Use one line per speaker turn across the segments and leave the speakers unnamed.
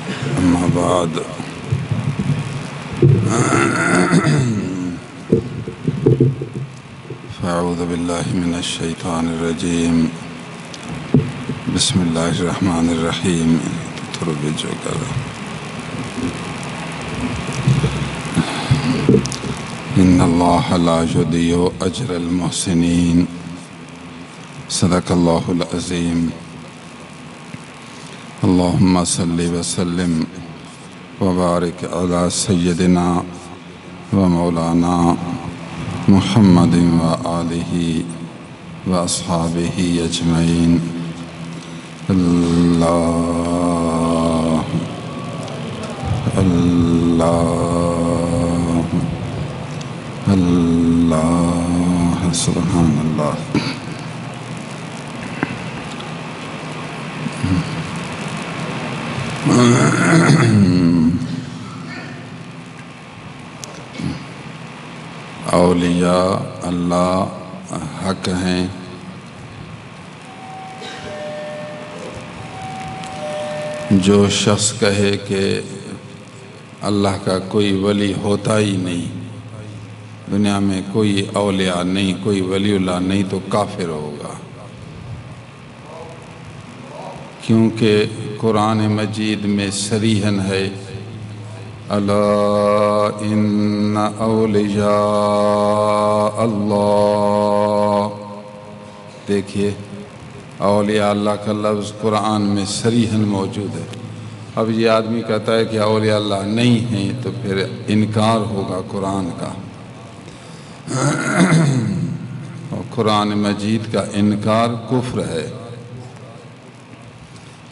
أما بعد فأعوذ بالله من الشيطان الرجيم بسم الله الرحمن الرحيم إن الله لا يضيع أجر المحسنين صدق الله العظيم اللهم صل وسلم وبارك على سيدنا ومولانا محمد وآله وأصحابه أجمعين الله الله الله سبحان الله اولیاء اللہ حق ہیں، جو شخص کہے کہ اللہ کا کوئی ولی ہوتا ہی نہیں، دنیا میں کوئی اولیاء نہیں، کوئی ولی اللہ نہیں، تو کافر ہوگا، کیونکہ قرآن مجید میں صریحاً ہے الا ان اولیاء اللہ۔ دیکھیے اولیاء اللہ کا لفظ قرآن میں صریحاً موجود ہے۔ اب یہ آدمی کہتا ہے کہ اولیاء اللہ نہیں ہیں تو پھر انکار ہوگا قرآن کا، اور قرآن مجید کا انکار کفر ہے۔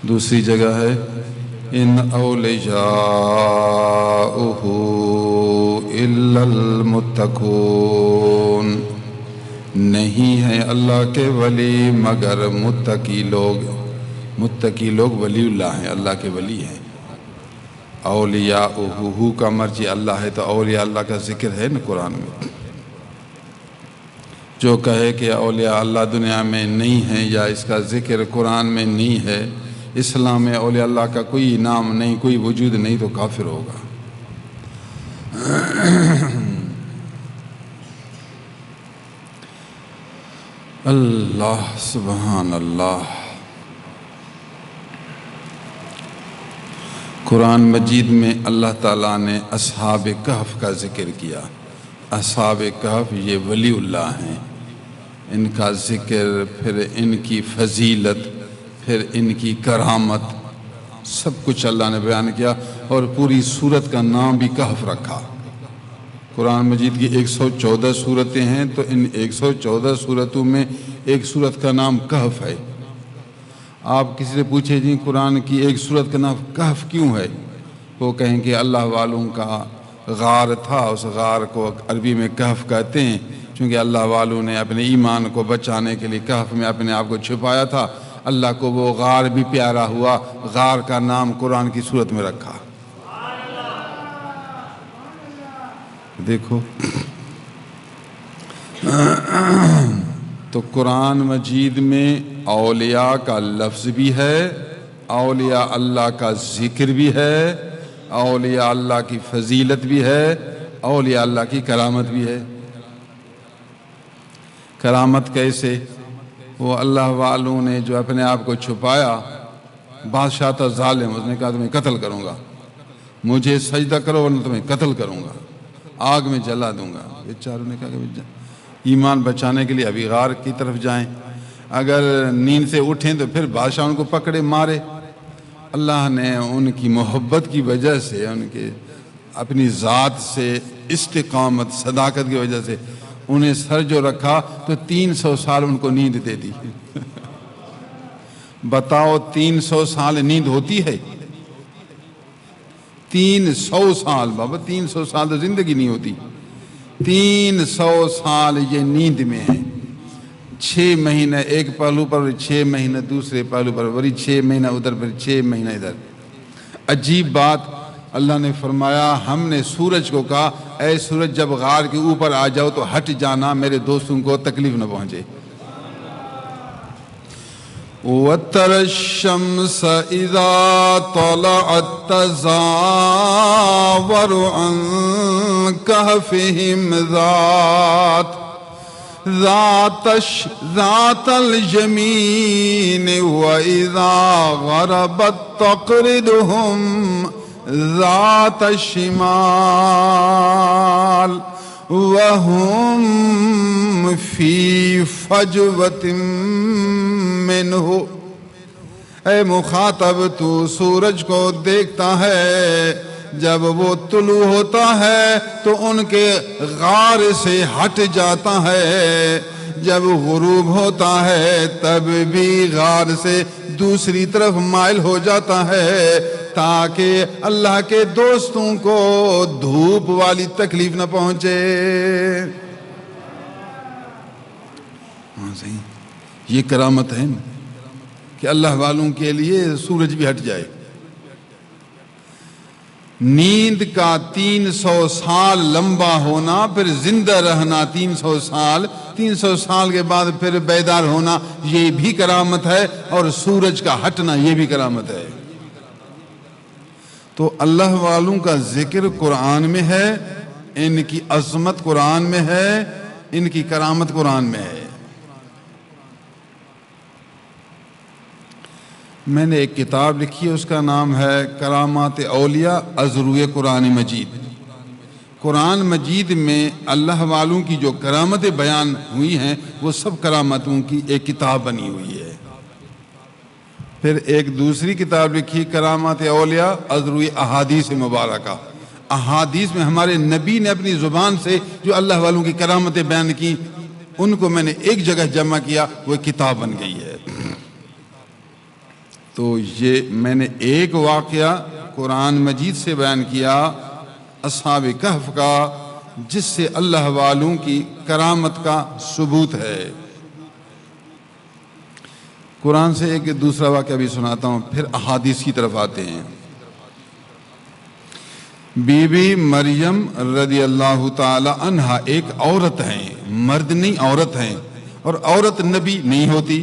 دوسری جگہ ہے ان اولیاؤہ الا المتقون، نہیں ہیں اللہ کے ولی مگر متقی لوگ۔ متقی لوگ ولی اللہ ہیں، اللہ کے ولی ہیں۔ اولیاؤہ کا مرجع اللہ ہے، تو اولیاء اللہ کا ذکر ہے نا قرآن میں۔ جو کہے کہ اولیاء اللہ دنیا میں نہیں ہیں یا اس کا ذکر قرآن میں نہیں ہے، اسلام میں اولیاء اللہ کا کوئی نام نہیں، کوئی وجود نہیں، تو کافر ہوگا۔ اللہ سبحان اللہ۔ قرآن مجید میں اللہ تعالیٰ نے اصحاب کہف کا ذکر کیا۔ اصحاب کہف یہ ولی اللہ ہیں، ان کا ذکر، پھر ان کی فضیلت، پھر ان کی کرامت، سب کچھ اللہ نے بیان کیا، اور پوری سورت کا نام بھی کہف رکھا۔ قرآن مجید کی 114 سورتیں ہیں، تو ان 114 سورتوں میں ایک سورت کا نام کہف ہے۔ آپ کسی سے پوچھیں جی قرآن کی ایک سورت کا نام کہف کیوں ہے، وہ کہیں کہ اللہ والوں کا غار تھا، اس غار کو عربی میں کہف کہتے ہیں، چونکہ اللہ والوں نے اپنے ایمان کو بچانے کے لیے کہف میں اپنے آپ کو چھپایا تھا، اللہ کو وہ غار بھی پیارا ہوا، غار کا نام قرآن کی سورت میں رکھا۔ دیکھو تو قرآن مجید میں اولیاء کا لفظ بھی ہے، اولیاء اللہ کا ذکر بھی ہے، اولیاء اللہ کی فضیلت بھی ہے، اولیاء اللہ کی کرامت بھی ہے۔ کرامت کیسے؟ وہ اللہ والوں نے جو اپنے آپ کو چھپایا، بادشاہ تھا ظالم، اس نے کہا تمہیں قتل کروں گا، مجھے سجدہ کرو ورنہ تمہیں قتل کروں گا، آگ میں جلا دوں گا۔ بیچاروں نے کہا کہ ایمان بچانے کے لیے ابھی غار کی طرف جائیں، اگر نیند سے اٹھیں تو پھر بادشاہ ان کو پکڑے مارے۔ اللہ نے ان کی محبت کی وجہ سے، ان کے اپنی ذات سے استقامت، صداقت کی وجہ سے انہیں سر جو رکھا تو 300 سال ان کو نیند دے دی۔ بتاؤ 300 سال نیند ہوتی ہے؟ 300 سال بابا، 300 سال تو زندگی نہیں ہوتی، 300 سال یہ نیند میں ہے۔ 6 مہینے ایک پہلو پر، 6 مہینے دوسرے پہلو پر، وری 6 مہینے ادھر، پھر 6 مہینے ادھر۔ عجیب بات، اللہ نے فرمایا، ہم نے سورج کو کہا اے سورج جب غار کے اوپر آ جاؤ تو ہٹ جانا، میرے دوستوں کو تکلیف نہ پہنچے۔ وترى الشمس إذا طلعت تزاور عن كهفهم ذات اليمين وإذا غربت تقرضهم ذات الشمال وهم في فجوة منه۔ اے مخاطب، تو سورج کو دیکھتا ہے، جب وہ طلوع ہوتا ہے تو ان کے غار سے ہٹ جاتا ہے، جب غروب ہوتا ہے تب بھی غار سے دوسری طرف مائل ہو جاتا ہے تاکہ اللہ کے دوستوں کو دھوپ والی تکلیف نہ پہنچے۔ یہ کرامت ہے کہ اللہ والوں کے لیے سورج بھی ہٹ جائے۔ نیند کا 300 سال لمبا ہونا، پھر زندہ رہنا 300 سال، 300 سال کے بعد پھر بیدار ہونا، یہ بھی کرامت ہے، اور سورج کا ہٹنا یہ بھی کرامت ہے۔ تو اللہ والوں کا ذکر قرآن میں ہے، ان کی عظمت قرآن میں ہے، ان کی کرامت قرآن میں ہے۔ میں نے ایک کتاب لکھی ہے، اس کا نام ہے کرامات اولیاء از روئے قرآن مجید۔ قرآن مجید میں اللہ والوں کی جو کرامتیں بیان ہوئی ہیں وہ سب کرامتوں کی ایک کتاب بنی ہوئی ہے۔ پھر ایک دوسری کتاب لکھی کرامات اولیاء از روئے احادیث مبارکہ۔ احادیث میں ہمارے نبی نے اپنی زبان سے جو اللہ والوں کی کرامتیں بیان کی، ان کو میں نے ایک جگہ جمع کیا، وہ ایک کتاب بن گئی ہے۔ تو یہ میں نے ایک واقعہ قرآن مجید سے بیان کیا، اصحاب کہف کا، جس سے اللہ والوں کی کرامت کا ثبوت ہے۔ قرآن سے ایک دوسرا واقعہ بھی سناتا ہوں، پھر احادیث کی طرف آتے ہیں۔ بی بی مریم رضی اللہ تعالی عنہا ایک عورت ہیں، مرد نہیں عورت ہیں، اور عورت نبی نہیں ہوتی۔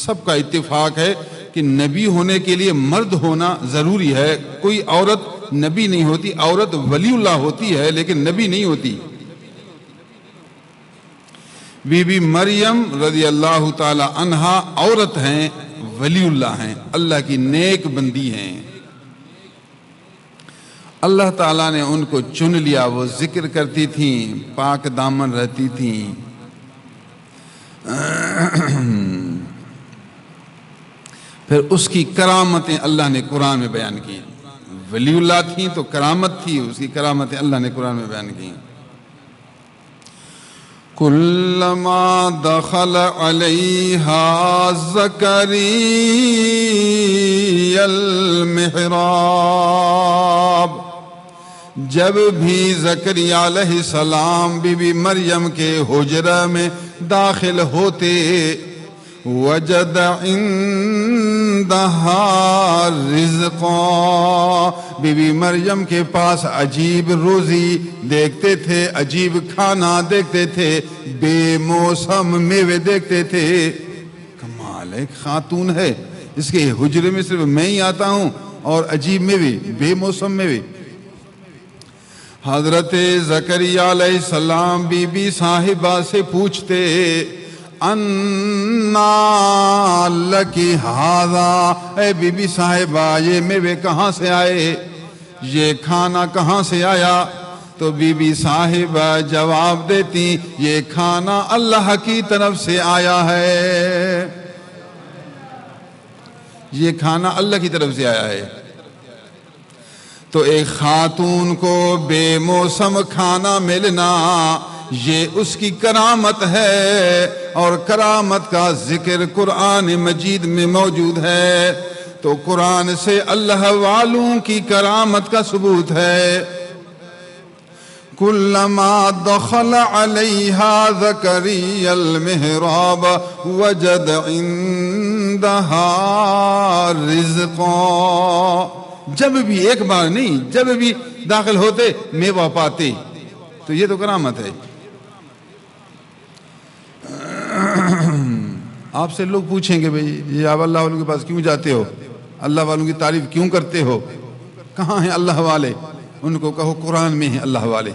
سب کا اتفاق ہے کہ نبی ہونے کے لیے مرد ہونا ضروری ہے، کوئی عورت نبی نہیں ہوتی۔ عورت ولی اللہ ہوتی ہے لیکن نبی نہیں ہوتی۔ بی بی مریم رضی اللہ تعالی عنہا عورت ہیں، ولی اللہ ہیں، اللہ کی نیک بندی ہیں۔ اللہ تعالیٰ نے ان کو چن لیا، وہ ذکر کرتی تھیں، پاک دامن رہتی تھیں۔ پھر اس کی کرامتیں اللہ نے قرآن میں بیان کی۔ ولی اللہ تھیں تو کرامت تھی، اس کی کرامتیں اللہ نے قرآن میں بیان کی۔ کلما دخل علیہا زکریا المحراب، جب بھی زکریا علیہ السلام بی بی مریم کے حجرہ میں داخل ہوتے، وجد عندہا رزقا، بی بی مریم کے پاس عجیب روزی دیکھتے تھے، عجیب کھانا دیکھتے تھے، بے موسم میوے دیکھتے تھے۔ کمال، ایک خاتون ہے، اس کے حجرے میں صرف میں ہی آتا ہوں، اور عجیب میوے، بے موسم میوے۔ حضرت زکریا علیہ السلام بی بی صاحبہ سے پوچھتے، انا لکی ھذا، اے بی بی صاحبہ یہ میوے کہاں سے آئے، یہ کھانا کہاں سے آیا؟ تو بی بی صاحبہ جواب دیتی، یہ کھانا اللہ کی طرف سے آیا ہے، یہ کھانا اللہ کی طرف سے آیا ہے۔ تو ایک خاتون کو بے موسم کھانا ملنا، یہ اس کی کرامت ہے، اور کرامت کا ذکر قرآن مجید میں موجود ہے۔ تو قرآن سے اللہ والوں کی کرامت کا ثبوت ہے۔ کلما دخل علیہا زکریا المحراب وجد عندہا رزقا، جب بھی، ایک بار نہیں، جب بھی داخل ہوتے میوہ پاتے، تو یہ تو کرامت ہے۔ آپ سے لوگ پوچھیں گے بھئی یہ آپ اللہ والوں کے پاس کیوں جاتے ہو، اللہ والوں کی تعریف کیوں کرتے ہو، کہاں ہیں اللہ والے؟ ان کو کہو قرآن میں ہیں اللہ والے،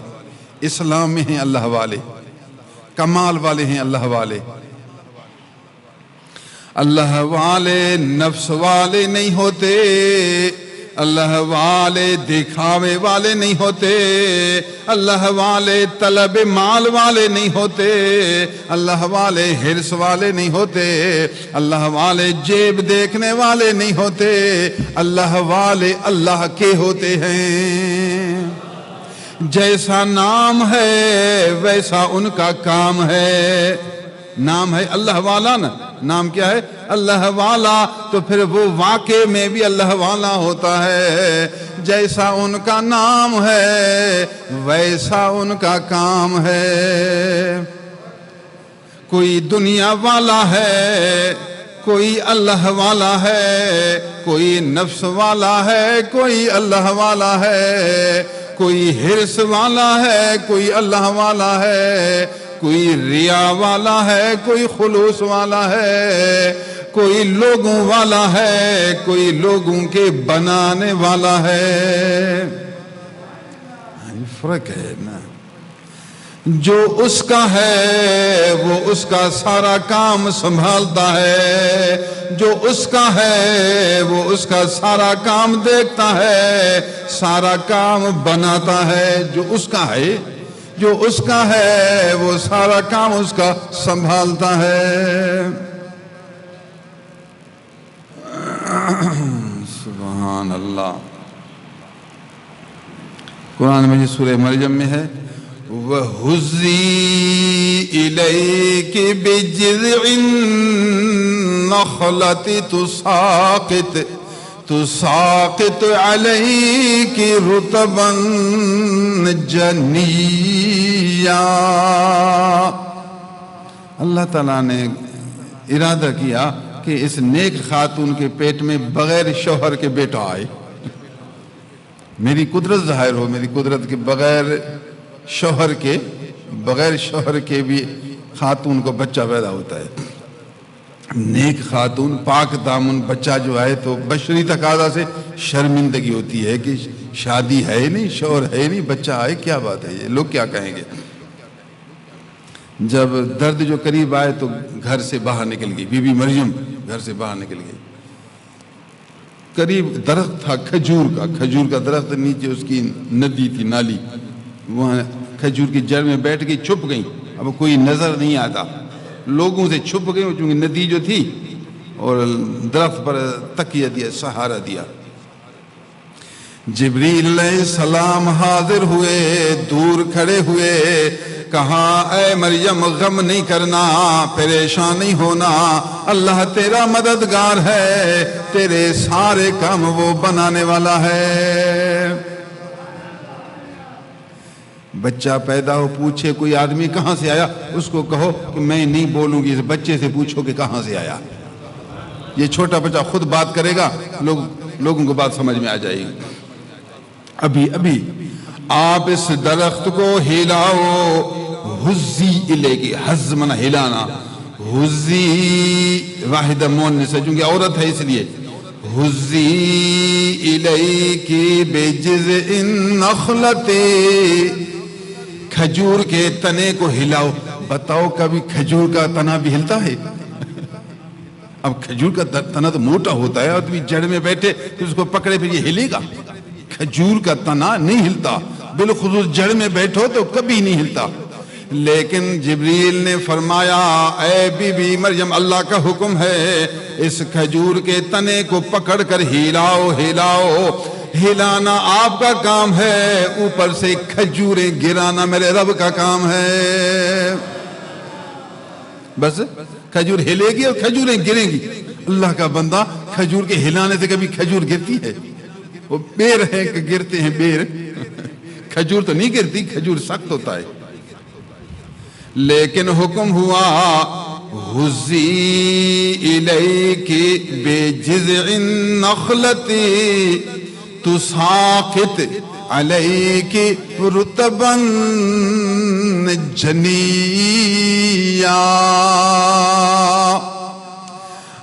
اسلام میں ہیں اللہ والے، کمال والے ہیں اللہ والے۔ اللہ والے نفس والے نہیں ہوتے، اللہ والے دکھاوے والے نہیں ہوتے، اللہ والے طلب مال والے نہیں ہوتے، اللہ والے حرص والے نہیں ہوتے، اللہ والے جیب دیکھنے والے نہیں ہوتے، اللہ والے اللہ کے ہوتے ہیں۔ جیسا نام ہے ویسا ان کا کام ہے۔ نام ہے اللہ والا نا، نام کیا ہے؟ اللہ والا، تو پھر وہ واقع میں بھی اللہ والا ہوتا ہے۔ جیسا ان کا نام ہے ویسا ان کا کام ہے۔ کوئی دنیا والا ہے، کوئی اللہ والا ہے، کوئی نفس والا ہے، کوئی اللہ والا ہے، کوئی حرص والا ہے، کوئی اللہ والا ہے، کوئی ریا والا ہے، کوئی خلوص والا ہے، کوئی لوگوں والا ہے، کوئی لوگوں کے بنانے والا ہے۔ فرق ہے نا۔ جو اس کا ہے وہ اس کا سارا کام سنبھالتا ہے، جو اس کا ہے وہ اس کا سارا کام دیکھتا ہے، سارا کام بناتا ہے۔ جو اس کا ہے، جو اس کا ہے وہ سارا کام اس کا سنبھالتا ہے۔ سبحان اللہ۔ قرآن میں سورہ مریم میں ہے وَهُزِّي إِلَيْكِ بِجِذْعِ النَّخْلَةِ تُسَاقِطْ عَلَيْكِ رُطَبًا جَنِيًّا۔ اللہ تعالیٰ نے ارادہ کیا کہ اس نیک خاتون کے پیٹ میں بغیر شوہر کے بیٹا آئے۔ میری قدرت ظاہر ہو، میری قدرت کے بغیر شوہر کے بھی خاتون کو بچہ پیدا ہوتا ہے۔ نیک خاتون پاک دامن بچہ جو آئے تو بشری تقاضا سے شرمندگی ہوتی ہے کہ شادی ہے نہیں، شوہر ہے نہیں، بچہ آئے، کیا بات ہے، یہ لوگ کیا کہیں گے۔ جب درد جو قریب آئے تو گھر سے باہر نکل گئی، بی بی مریم گھر سے باہر نکل گئی۔ قریب درخت تھا کھجور کا درخت، نیچے اس کی ندی تھی، نالی، وہاں کھجور کی جڑ میں بیٹھ گئی، چھپ گئی، اب کوئی نظر نہیں آتا، لوگوں سے چھپ گئی چونکہ ندی جو تھی، اور درخت پر تکیہ دیا، سہارا دیا۔ جبریل علیہ السلام حاضر ہوئے، دور کھڑے ہوئے، کہا اے مریم غم نہیں کرنا، پریشان نہیں ہونا، اللہ تیرا مددگار ہے، تیرے سارے کام وہ بنانے والا ہے۔ بچہ پیدا ہو، پوچھے کوئی آدمی کہاں سے آیا، اس کو کہو کہ میں نہیں بولوں گی، اس بچے سے پوچھو کہ کہاں سے آیا۔ یہ چھوٹا بچہ خود بات کرے گا، لوگوں کو بات سمجھ میں آ جائے گی۔ ابھی آپ اس درخت کو ہلاؤ، ہزی الیکی، حز منا ہلانا، ہزی واحد مؤنث ہے چونکہ عورت ہے اس لیے، ہزی الیکی بجذع النخلۃ، کھجور کے تنے کو ہلاؤ۔ بتاؤ کبھی کھجور کا تنا بھی ہلتا ہے؟ اب کھجور کا تنا تو موٹا ہوتا ہے، آدمی جڑ میں بیٹھے تو اس کو پکڑے پھر یہ ہلے گا؟ کھجور کا تنا نہیں ہلتا، بالخصوص جڑ میں بیٹھو تو کبھی نہیں ہلتا۔ لیکن جبریل نے فرمایا اے بی بی مریم اللہ کا حکم ہے، اس کھجور کے تنے کو پکڑ کر ہلاؤ۔ ہلانا آپ کا کام ہے، اوپر سے کھجوریں گرانا میرے رب کا کام ہے۔ بس کھجور ہلے گی اور کھجوریں گریں گی۔ اللہ کا بندہ، کھجور کے ہلانے سے کبھی کھجور گرتی ہے؟ وہ بیر ہیں کہ گرتے ہیں بیر، کھجور تو نہیں گرتی، کھجور سخت ہوتا ہے۔ لیکن حکم ہوا ہزی الیکی بجذع النخلۃ تساقط علیکی رطبا جنیا۔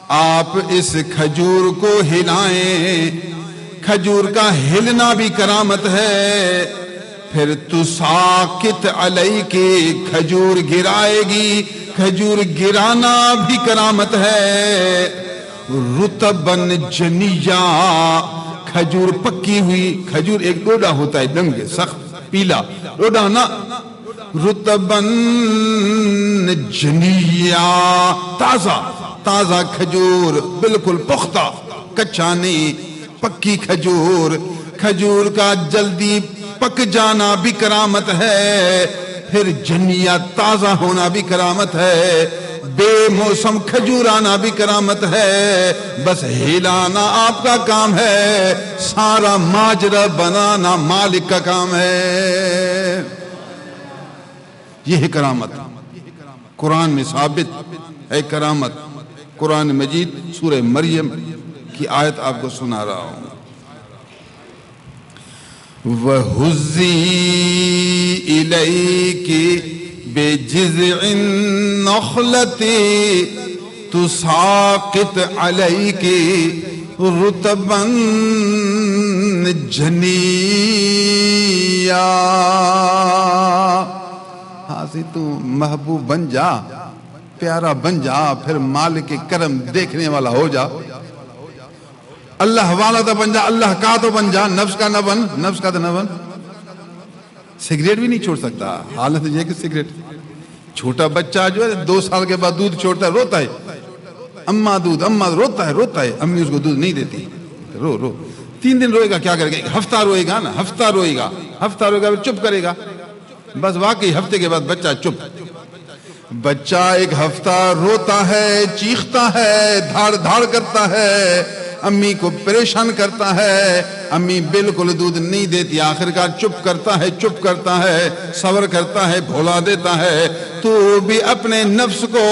آپ اس کھجور کو ہلائیں، کھجور کا ہلنا بھی کرامت ہے، پھر تساقط علیک، کھجور گرائے گی، کھجور گرانا بھی کرامت ہے، رطبن جنیا، کھجور پکی ہوئی، کھجور ایک ڈوڈا ہوتا ہے دنگ سخت پیلا ڈوڈا نا، رطبن جنیا، تازہ تازہ کھجور، بالکل پختہ، کچا نہیں، پکی کھجور، کھجور کا جلدی پک جانا بھی کرامت ہے، پھر جنیا تازہ ہونا بھی کرامت ہے، بے موسم کھجور آنا بھی کرامت ہے، بس ہلانا آپ کا کام ہے، سارا ماجرا بنانا مالک کا کام ہے۔ یہ ہے کرامت، قرآن میں ثابت ہے کرامت۔ قرآن مجید سورہ مریم کی آیت آپ کو سنا رہا ہوں۔ وَهُزِّي إِلَيْكِ بِجِذْعِ النَّخْلَةِ تُسَاقِطْ عَلَيْكِ رُطَبًا جَنِيًّا۔ ہاں سی تو محبوب بن جا، پیارا بن جا، پھر مالک کرم دیکھنے والا ہو جا، اللہ والا تو بن جا، اللہ کا تو بن جا، نفس کا نہ بن، نفس کا تو نہ بن۔ سگریٹ بھی نہیں چھوڑ سکتا، حالت یہ کہ سگریٹ، چھوٹا بچہ جو ہے 2 سال کے بعد دودھ چھوڑتا ہے، روتا ہے، اماں دودھ، اماں روتا ہے، امی اس کو دودھ نہیں دیتی، رو 3 دن روئے گا، کیا کرے گا، ہفتہ روئے گا نا، ہفتہ روئے گا پھر چپ کرے گا، بس واقعی ہفتے کے بعد بچہ چپ۔ بچہ 1 ہفتہ روتا ہے، چیختا ہے، دھاڑ کرتا ہے، امی کو پریشان کرتا ہے، امی بالکل دودھ نہیں دیتی، آخرکار چپ کرتا ہے، صبر کرتا ہے، بھولا دیتا ہے۔ تو بھی اپنے نفس کو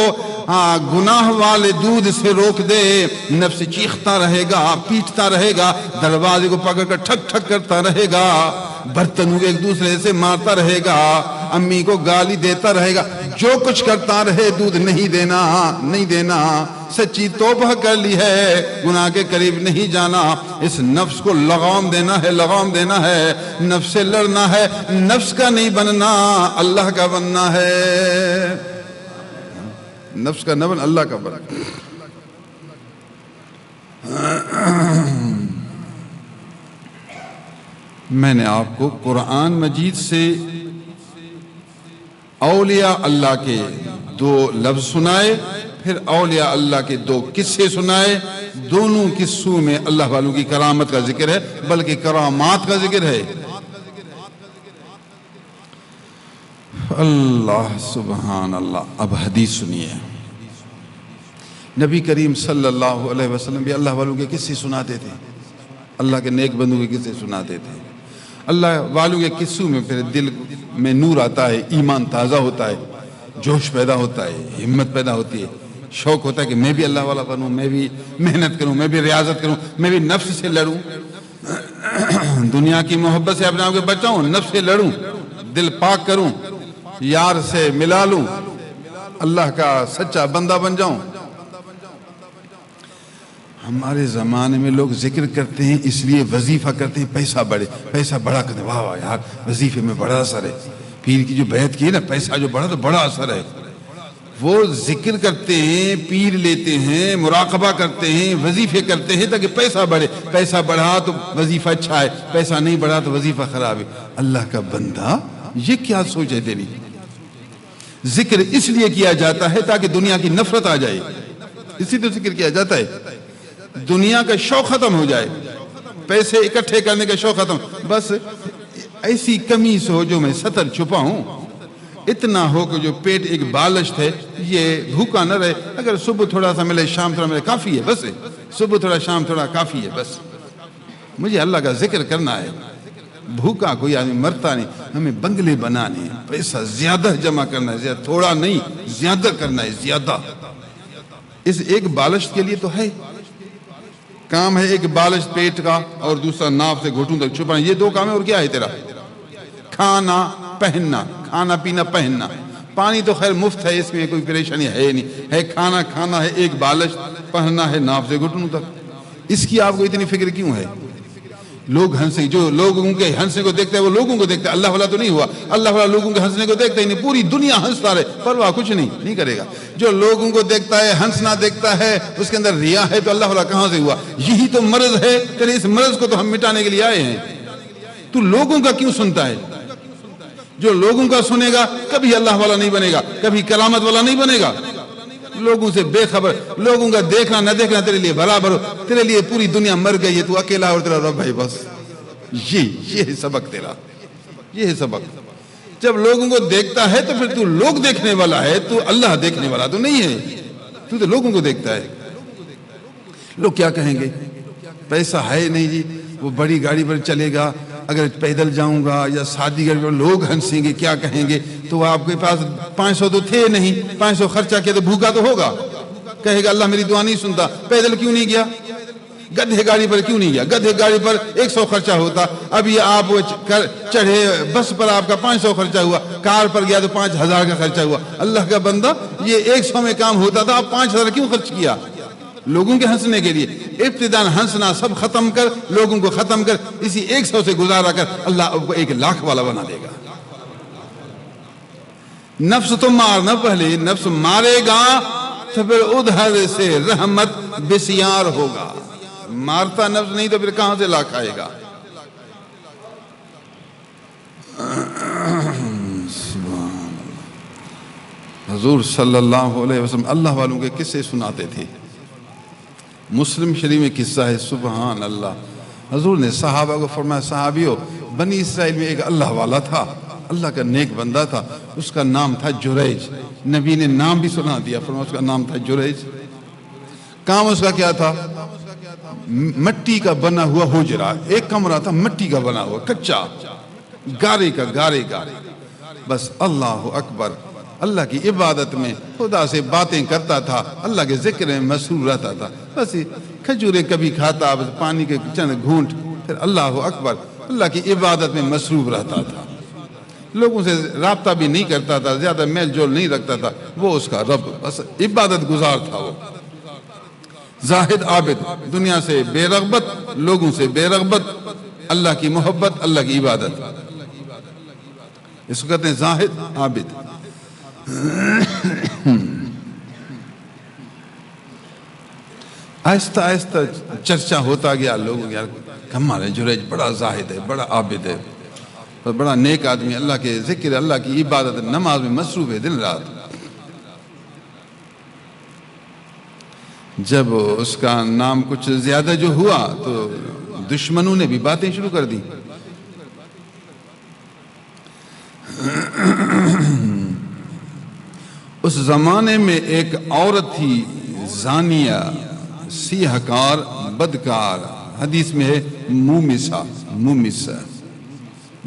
گناہ والے دودھ سے روک دے، نفس چیختا رہے گا، پیٹتا رہے گا، دروازے کو پکڑ کر ٹھک ٹھک کرتا رہے گا، برتنوں کو ایک دوسرے سے مارتا رہے گا، امی کو گالی دیتا رہے گا، جو کچھ کرتا رہے، دودھ نہیں دینا، سچی توبہ کر لی ہے، گناہ کے قریب نہیں جانا، اس نفس کو لغام دینا ہے، نفس سے لڑنا ہے، نفس کا نہیں بننا، اللہ کا بننا ہے، نفس کا نہ بن، اللہ کا بن۔ میں نے آپ کو قرآن مجید سے اولیاء اللہ کے 2 لفظ سنائے، پھر اولیاء اللہ کے 2 قصے سنائے، دونوں قصوں میں اللہ والوں کی کرامت کا ذکر ہے، بلکہ کرامات کا ذکر ہے۔ اللہ سبحان اللہ۔ اب حدیث سنیے، نبی کریم صلی اللہ علیہ وسلم بھی اللہ والوں کے قصے سناتے تھے، اللہ کے نیک بندوں کے قصے سناتے تھے۔ اللہ والوں کے قصوں میں پھر دل میں نور آتا ہے، ایمان تازہ ہوتا ہے، جوش پیدا ہوتا ہے، ہمت پیدا ہوتی ہے، شوق ہوتا ہے کہ میں بھی اللہ والا بنوں، میں بھی محنت کروں، میں بھی ریاضت کروں، میں بھی نفس سے لڑوں، دنیا کی محبت سے اپنے آپ کو بچاؤں، نفس سے لڑوں، دل پاک کروں، یار سے ملا لوں، اللہ کا سچا بندہ بن جاؤں۔ ہمارے زمانے میں لوگ ذکر کرتے ہیں، اس لیے وظیفہ کرتے ہیں، پیسہ بڑا کرتے ہیں، واہ یار وظیفے میں بڑا اثر ہے، پیر کی جو بیعت کی ہے نا، پیسہ جو بڑھا تو بڑا اثر ہے۔ وہ ذکر کرتے ہیں، پیر لیتے ہیں، مراقبہ کرتے ہیں، وظیفے کرتے ہیں تاکہ پیسہ بڑھے، پیسہ بڑھا تو وظیفہ اچھا ہے، پیسہ نہیں بڑھا تو وظیفہ خراب ہے۔ اللہ کا بندہ، یہ کیا سوچ ہے تیری؟ ذکر اس لیے کیا جاتا ہے تاکہ دنیا کی نفرت آ جائے، اسی تو ذکر کیا جاتا ہے، دنیا کا شوق ختم ہو جائے، پیسے اکٹھے کرنے کا شوق ختم، بس ایسی قمیص ہو جو میں سطر چھپا ہوں، اتنا ہو کہ جو پیٹ ایک بالشت ہے یہ بھوکا نہ رہے، اگر صبح تھوڑا سا ملے شام تھوڑا ملے کافی ہے، بس صبح تھوڑا شام تھوڑا کافی ہے، بس مجھے اللہ کا ذکر کرنا ہے، بھوکا کوئی آدمی مرتا نہیں، ہمیں بنگلے بنانے ہیں، پیسہ زیادہ جمع کرنا ہے، زیادہ تھوڑا نہیں، زیادہ کرنا ہے، زیادہ۔ اس ایک بالشت کے لیے تو ہے کام ہے، ایک بالشت پیٹ کا اور دوسرا ناف سے گھٹوں تک چھپانا، یہ 2 کام ہے، اور کیا ہے تیرا؟ کھانا پہننا، کھانا پینا پہننا، پانی تو خیر مفت ہے، اس میں کوئی پریشانی ہے نہیں، ہے کھانا ہے، ایک بالشت پہننا ہے ناف سے گھٹنوں تک. اس کی آپ کو اتنی فکر کیوں ہے؟ لوگ ہنسے، جو لوگوں کے ہنسنے کو دیکھتا ہے وہ لوگوں کو دیکھتا ہے. اللہ والا تو نہیں ہوا، اللہ والا لوگوں کے ہنسنے کو دیکھتا ہی نہیں، پوری دنیا ہنستا رہے، پرواہ کچھ نہیں کرے گا. جو لوگوں کو دیکھتا ہے، ہنسنا دیکھتا ہے، اس کے اندر ریا ہے، تو اللہ والا کہاں سے ہوا؟ یہی تو مرض ہے. چلے اس مرض کو تو ہم مٹانے کے لیے آئے ہیں. تو لوگوں کا کیوں سنتا ہے؟ جو لوگوں کا سنے گا کبھی اللہ والا نہیں بنے گا، کبھی کرامت والا نہیں بنے گا. لوگوں سے بے خبر، لوگوں کا دیکھنا نہ دیکھنا تیرے لیے برابر ہو. تیرے لیے پوری دنیا مر گئی ہے، تو اکیلا اور تیرا رب ہے بس. یہ ہے سبق تیرا، یہ ہے سبق. جب لوگوں کو دیکھتا ہے تو پھر تو لوگ دیکھنے والا ہے، تو اللہ دیکھنے والا تو نہیں ہے. تو لوگوں کو دیکھتا ہے. لوگ کیا کہیں گے؟ پیسہ ہے نہیں جی، وہ بڑی گاڑی پر چلے گا، اگر پیدل جاؤں گا یا شادی کر کے لوگ ہنسیں گے، کیا کہیں گے؟ تو آپ کے پاس 500 تو تھے نہیں، 500 خرچہ کیا تو بھوکا تو ہوگا. کہے گا اللہ میری دعا نہیں سنتا. پیدل کیوں نہیں گیا؟ گدھے گاڑی پر کیوں نہیں گیا؟ گدھے گاڑی پر 100 خرچہ ہوتا. ابھی آپ چڑھے بس پر، آپ کا 500 خرچہ ہوا. کار پر گیا تو 5000 کا خرچہ ہوا. اللہ کا بندہ، یہ 100 میں کام ہوتا تھا، آپ 5000 کیوں خرچ کیا؟ لوگوں کے ہنسنے کے لیے. ابتداء ہنسنا سب ختم کر، لوگوں کو ختم کر، اسی 100 سے گزارا کر، اللہ آپ کو 1,00,000 والا بنا دے گا. نفس تو مارنا، پہلے نفس مارے گا تو پھر ادھر سے رحمت بسیار ہوگا. مارتا نفس نہیں تو پھر کہاں سے لاکھ آئے گا؟ حضور صلی اللہ علیہ وسلم اللہ والوں کے قصے سناتے تھے. مسلم شریف میں قصہ ہے، سبحان اللہ. حضور نے صحابہ کو فرمایا، صحابیوں، بنی اسرائیل میں ایک اللہ والا تھا، اللہ کا نیک بندہ تھا، اس کا نام تھا جریج. نبی نے نام بھی سنا دیا، فرمایا اس کا نام تھا جریج. کام اس کا کیا تھا؟ مٹی کا بنا ہوا حجرہ، ایک کمرہ تھا مٹی کا بنا ہوا، کچا، گارے کا. بس اللہ اکبر، اللہ کی عبادت میں خدا سے باتیں کرتا تھا، اللہ کے ذکر میں مسرور رہتا تھا. بس کھجوریں کبھی کھاتا، بس پانی کے چند گھونٹ، پھر اللہ اکبر، اللہ کی عبادت میں مصروف رہتا تھا. لوگوں سے رابطہ بھی نہیں کرتا تھا، زیادہ میل جول نہیں رکھتا تھا. وہ اس کا رب، بس عبادت گزار تھا. وہ زاہد عابد، دنیا سے بے رغبت، لوگوں سے بے رغبت، اللہ کی محبت، اللہ کی عبادت. اس کو کہتے ہیں زاہد عابد. آہستہ آہستہ چرچا ہوتا گیا، لوگوں یار کمال ہے، جریج بڑا زاہد ہے، بڑا عابد ہے، بڑا نیک آدمی، اللہ کے ذکر، اللہ کی عبادت، نماز میں مصروف ہے دن رات. جب اس کا نام کچھ زیادہ جو ہوا تو دشمنوں نے بھی باتیں شروع کر دی. اس زمانے میں ایک عورت تھی، زانیہ، سیاہ کار، بدکار، حدیث میں ہے مومسہ،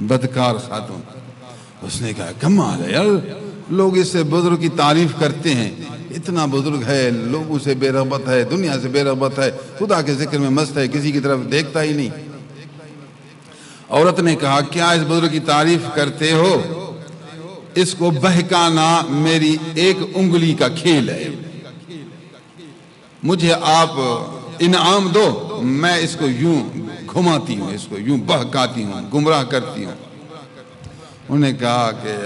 بدکار خاتون. اس نے کہا کمال ہے یار، لوگ اس سے بزرگ کی تعریف کرتے ہیں، اتنا بزرگ ہے، لوگوں سے بے رغبت ہے، دنیا سے بے رغبت ہے، خدا کے ذکر میں مست ہے، کسی کی طرف دیکھتا ہی نہیں. عورت نے کہا کیا اس بزرگ کی تعریف کرتے ہو؟ اس کو بہکانا میری ایک انگلی کا کھیل ہے، مجھے آپ انعام دو، میں اس کو یوں گھماتی ہوں، اس کو یوں بہکاتی ہوں، گمراہ کرتی ہوں. انہوں نے کہا کہ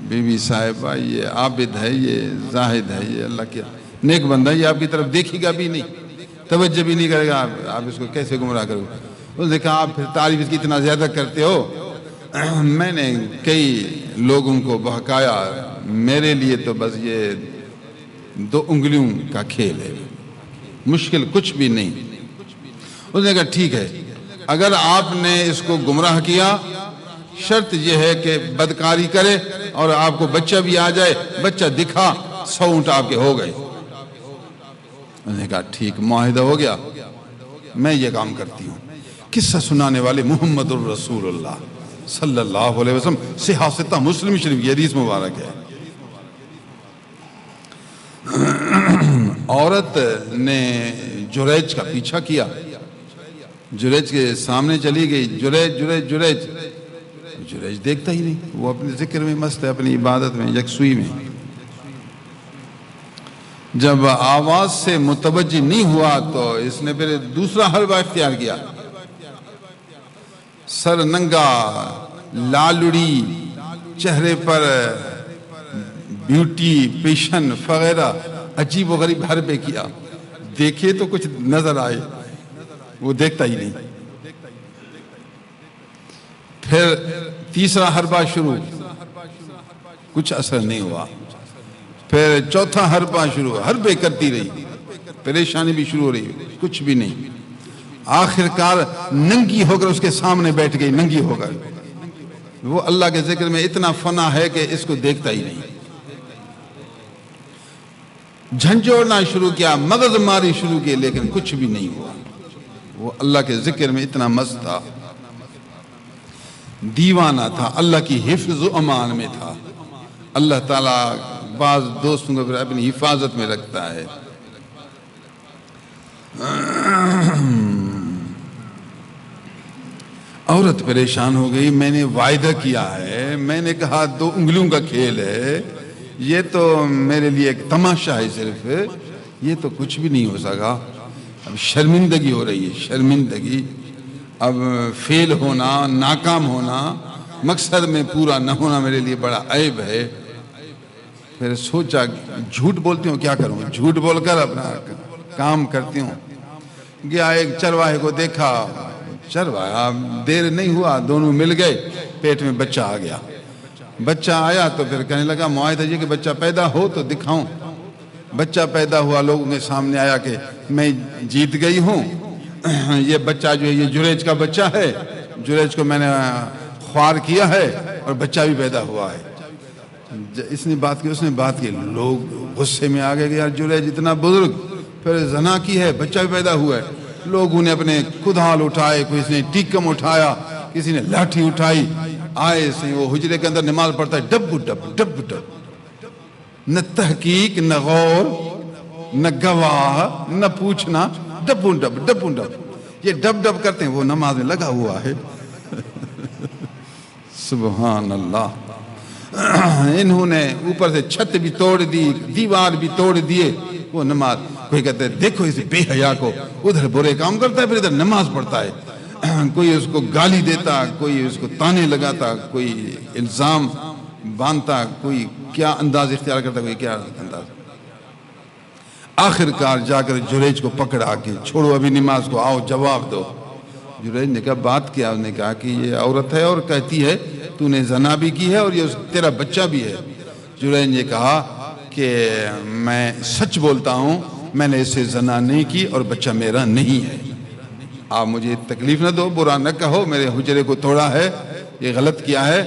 بی بی صاحبہ، یہ عابد ہے، یہ زاہد ہے، یہ اللہ کیا نیک بندہ، یہ آپ کی طرف دیکھے گا بھی نہیں، توجہ بھی نہیں کرے گا، آپ اس کو کیسے گمراہ کرو؟ انہوں نے کہا آپ پھر تعریف اس کی اتنا زیادہ کرتے ہو، میں نے کئی لوگوں کو بہکایا، میرے لیے تو بس یہ 2 انگلیوں کا کھیل ہے، مشکل کچھ بھی نہیں. اس نے کہا ٹھیک ہے، اگر آپ نے اس کو گمراہ کیا، شرط یہ ہے کہ بدکاری کرے اور آپ کو بچہ بھی آ جائے، بچہ دکھا، 100 اونٹ آپ کے ہو گئے. اس نے کہا ٹھیک، معاہدہ ہو گیا، میں یہ کام کرتی ہوں. قصہ سنانے والے محمد الرسول اللہ صلی اللہ علیہ وسلم، صحاح مسلم شریف کی حدیث مبارک ہے. عورت نے جریج کا پیچھا کیا، جریج کے سامنے چلی گئی، جریج جریج جریج. جریج دیکھتا ہی نہیں، وہ اپنے ذکر میں مست ہے، اپنی عبادت میں، یکسوئی میں. جب آواز سے متوجہ نہیں ہوا تو اس نے پھر دوسرا حربہ اختیار کیا، سر ننگا، لالڑی، چہرے پر بیوٹی پیشن وغیرہ عجیب و غریب حربے کیا، دیکھے تو کچھ نظر آئے، وہ دیکھتا ہی نہیں۔ پھر تیسرا حربہ شروع، کچھ اثر نہیں ہوا۔ پھر چوتھا حربہ شروع، حربے کرتی رہی، پریشانی بھی شروع ہو رہی، کچھ بھی نہیں۔ آخر کار ننگی ہو کر اس کے سامنے بیٹھ گئی، ننگی ہو کر۔ وہ اللہ کے ذکر میں اتنا فنا ہے کہ اس کو دیکھتا ہی نہیں۔ جھنجھوڑنا شروع کیا، مغز ماری شروع کی، لیکن کچھ بھی نہیں ہوا۔ وہ اللہ کے ذکر میں اتنا مست تھا، دیوانہ تھا، اللہ کی حفظ و امان میں تھا۔ اللہ تعالیٰ بعض دوستوں کو پھر اپنی حفاظت میں رکھتا ہے۔ عورت پریشان ہو گئی، میں نے وعدہ کیا ہے، میں نے کہا 2 انگلیوں کا کھیل ہے، یہ تو میرے لیے ایک تماشا ہے صرف، یہ تو کچھ بھی نہیں ہو سکا۔ اب شرمندگی ہو رہی ہے، شرمندگی، اب فیل ہونا، ناکام ہونا، مقصد میں پورا نہ ہونا میرے لیے بڑا عیب ہے۔ پھر سوچا جھوٹ بولتی ہوں، کیا کروں، جھوٹ بول کر اپنا کام کرتی ہوں۔ گیا ایک چرواہے کو دیکھا، چرواہا، دیر نہیں ہوا دونوں مل گئے، پیٹ میں بچہ آ گیا۔ بچہ آیا تو پھر کہنے لگا معاہدہ یہ کہ بچہ پیدا ہو تو دکھاؤں۔ بچہ پیدا ہوا، لوگوں کے سامنے آیا کہ میں جیت گئی ہوں، یہ بچہ جو ہے یہ جریج کا بچہ ہے، جریج کو میں نے خوار کیا ہے اور بچہ بھی پیدا ہوا ہے۔ اس نے بات کی، اس نے بات کی، لوگ غصے میں آ گئے کہ یار جریج اتنا بزرگ، پھر زنا کی ہے، بچہ بھی پیدا ہوا ہے۔ لوگوں نے اپنے کدال اٹھائے، کوئی اس نے ٹیکم اٹھایا، کسی نے لاٹھی اٹھائی، آئے سے وہ حجرے کے اندر نماز پڑھتا ہے، ڈب ڈب ڈب ڈب، نہ تحقیق، نہ غور، نہ گواہ، نہ پوچھنا، ڈب ڈب ڈب ڈب، یہ ڈب ڈب کرتے ہیں، وہ نماز میں لگا ہوا ہے۔ سبحان اللہ۔ انہوں نے اوپر سے چھت بھی توڑ دی، دیوار بھی توڑ دیے، وہ نماز، کوئی کہتے ہیں دیکھو اس بے حیا کو، ادھر برے کام کرتا ہے پھر ادھر نماز پڑھتا ہے۔ کوئی اس کو گالی دیتا، کوئی اس کو تانے لگاتا، کوئی الزام باندھتا، کوئی کیا انداز اختیار کرتا، کوئی کیا انداز۔ آخر کار جا کر جریج کو پکڑا کے چھوڑو ابھی نماز کو، آؤ جواب دو۔ جریج نے کہا بات کیا؟ اس نے کہا کہ یہ عورت ہے اور کہتی ہے تو نے زنا بھی کی ہے اور یہ تیرا بچہ بھی ہے۔ جریج نے کہا کہ میں سچ بولتا ہوں، میں نے اس سے زنا نہیں کی اور بچہ میرا نہیں ہے، آپ مجھے تکلیف نہ دو، برا نہ کہو، میرے حجرے کو توڑا ہے، یہ غلط کیا ہے،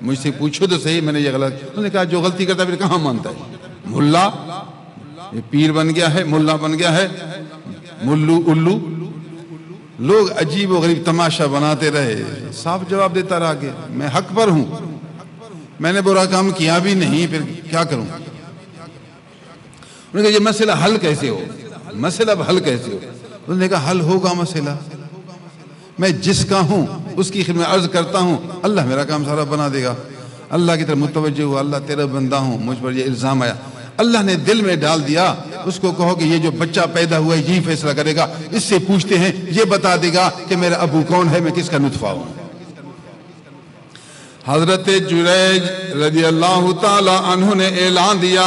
مجھ سے پوچھو تو صحیح میں نے یہ غلط۔ انہوں نے کہا جو غلطی کرتا ہے پھر کہاں مانتا ہے، ملا، یہ پیر بن گیا ہے، ملا بن گیا ہے، ملو الو۔ لوگ عجیب و غریب تماشا بناتے رہے، صاف جواب دیتا رہا کہ میں حق پر ہوں، میں نے برا کام کیا بھی نہیں، پھر کیا کروں۔ انہوں نے کہا یہ مسئلہ حل کیسے ہو، مسئلہ اب حل کیسے ہو؟ انہوں نے کہا حل ہوگا مسئلہ، میں جس کا ہوں اس کی خدمت عرض کرتا ہوں، اللہ میرا کام سارا بنا دے گا۔ اللہ کی طرف متوجہ ہوا، اللہ تیرا بندہ ہوں، مجھ پر یہ الزام آیا، اللہ نے دل میں ڈال دیا، اس کو کہو کہ یہ جو بچہ پیدا ہوا ہے یہی فیصلہ کرے گا، اس سے پوچھتے ہیں یہ بتا دے گا کہ میرا ابو کون ہے، میں کس کا نطفہ ہوں۔ حضرت جریج رضی اللہ تعالی عنہ نے اعلان دیا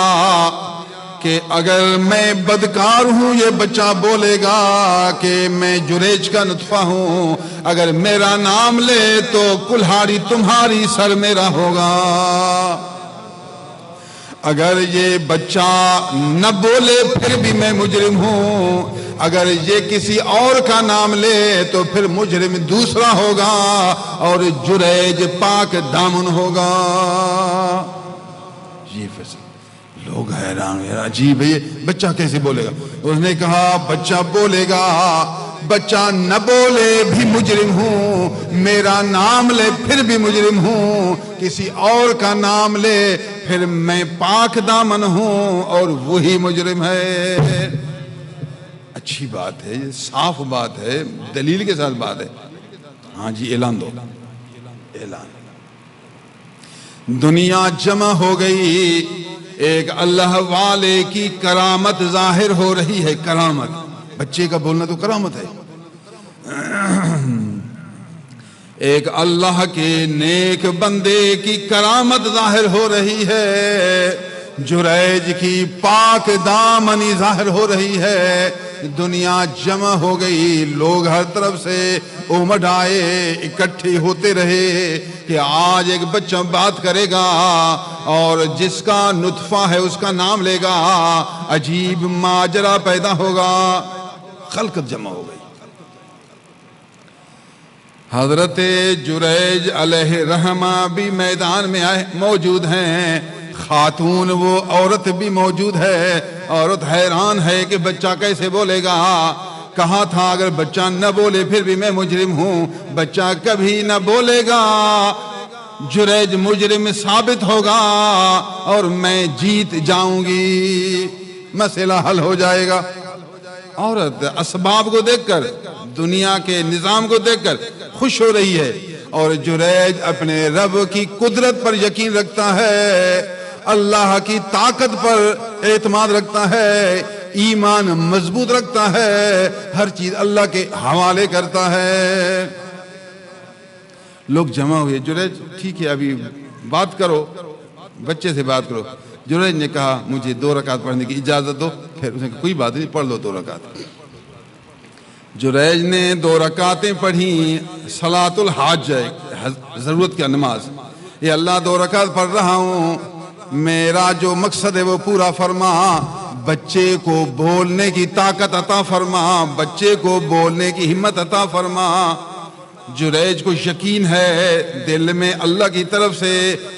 کہ اگر میں بدکار ہوں یہ بچہ بولے گا کہ میں جریج کا نطفہ ہوں، اگر میرا نام لے تو کلہاڑی تمہاری سر میرا ہوگا، اگر یہ بچہ نہ بولے پھر بھی میں مجرم ہوں، اگر یہ کسی اور کا نام لے تو پھر مجرم دوسرا ہوگا اور جریج پاک دامن ہوگا۔ یہ فیصلہ، لوگ حیران، عجیب ہے یہ بچہ کیسے بولے گا؟ اس نے کہا بچہ بولے گا، بچہ نہ بولے بھی مجرم ہوں، میرا نام لے پھر بھی مجرم ہوں، کسی اور کا نام لے پھر میں پاک دامن ہوں اور وہی مجرم ہے۔ اچھی بات ہے، یہ صاف بات ہے، دلیل کے ساتھ بات ہے۔ ہاں جی اعلان دو، اعلان۔ دنیا جمع ہو گئی، ایک اللہ والے کی کرامت ظاہر ہو رہی ہے. کرامت، بچے کا بولنا تو کرامت ہے. ایک اللہ کے نیک بندے کی کرامت ظاہر ہو رہی ہے. جریج کی پاک دامنی ظاہر ہو رہی ہے. دنیا جمع ہو گئی، لوگ ہر طرف سے امڈ آئے، اکٹھے ہوتے رہے کہ آج ایک بچہ بات کرے گا اور جس کا نطفہ ہے اس کا نام لے گا. عجیب ماجرا پیدا ہوگا. خلقت جمع ہو گئی. حضرت جریج علیہ رحمہ بھی میدان میں موجود ہیں. خاتون وہ عورت بھی موجود ہے. عورت حیران ہے کہ بچہ کیسے بولے گا. کہا تھا اگر بچہ نہ بولے پھر بھی میں مجرم ہوں. بچہ کبھی نہ بولے گا، جریج مجرم ثابت ہوگا اور میں جیت جاؤں گی، مسئلہ حل ہو جائے گا. عورت اسباب کو دیکھ کر، دنیا کے نظام کو دیکھ کر خوش ہو رہی ہے، اور جریج اپنے رب کی قدرت پر یقین رکھتا ہے، اللہ کی طاقت پر اعتماد رکھتا ہے، ایمان مضبوط رکھتا ہے، ہر چیز اللہ کے حوالے کرتا ہے. لوگ جمع ہوئے. جریج ٹھیک ہے ابھی بات کرو، بچے سے بات کرو. جریج نے کہا مجھے 2 رکعت پڑھنے کی اجازت دو. پھر اس نے کہا کوئی بات نہیں، پڑھ لو 2 رکعت. جریج نے 2 رکعتیں پڑھی. صلاۃ الحاج، ضرورت کی نماز. یہ اللہ 2 رکعت پڑھ رہا ہوں، میرا جو مقصد ہے وہ پورا فرما. بچے کو بولنے کی طاقت عطا فرما، بچے کو بولنے کی ہمت عطا فرما. جریج کو یقین ہے دل میں اللہ کی طرف سے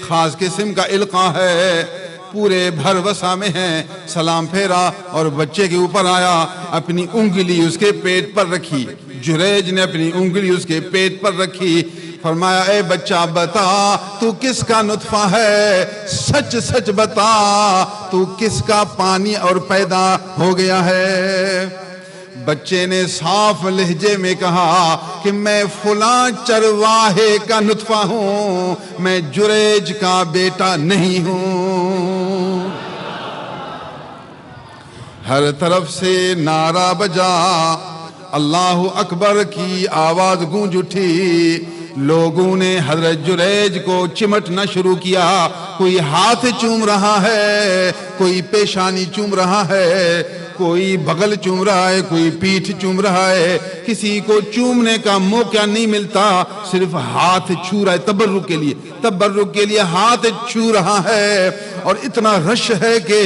خاص قسم کا القاء ہے، پورے بھر وسع میں ہے. سلام پھیرا اور بچے کے اوپر آیا، اپنی انگلی اس کے پیٹ پر رکھی. جریج نے اپنی انگلی اس کے پیٹ پر رکھی. فرمایا اے بچہ بتا تو کس کا نطفہ ہے، سچ سچ بتا تو کس کا پانی اور پیدا ہو گیا ہے. بچے نے صاف لہجے میں کہا کہ میں فلاں چرواہے کا نطفہ ہوں، میں جریج کا بیٹا نہیں ہوں. ہر طرف سے نعرہ بجا، اللہ اکبر کی آواز گونج اٹھی. لوگوں نے حضرت جریج کو چمٹنا شروع کیا. کوئی ہاتھ چوم رہا ہے، کوئی پیشانی چوم رہا ہے، کوئی بغل چوم رہا ہے، کوئی پیٹھ چوم رہا ہے. کسی کو چومنے کا موقع نہیں ملتا، صرف ہاتھ چھو رہا ہے. تبرک کے لیے ہاتھ چھو رہا ہے، اور اتنا رش ہے کہ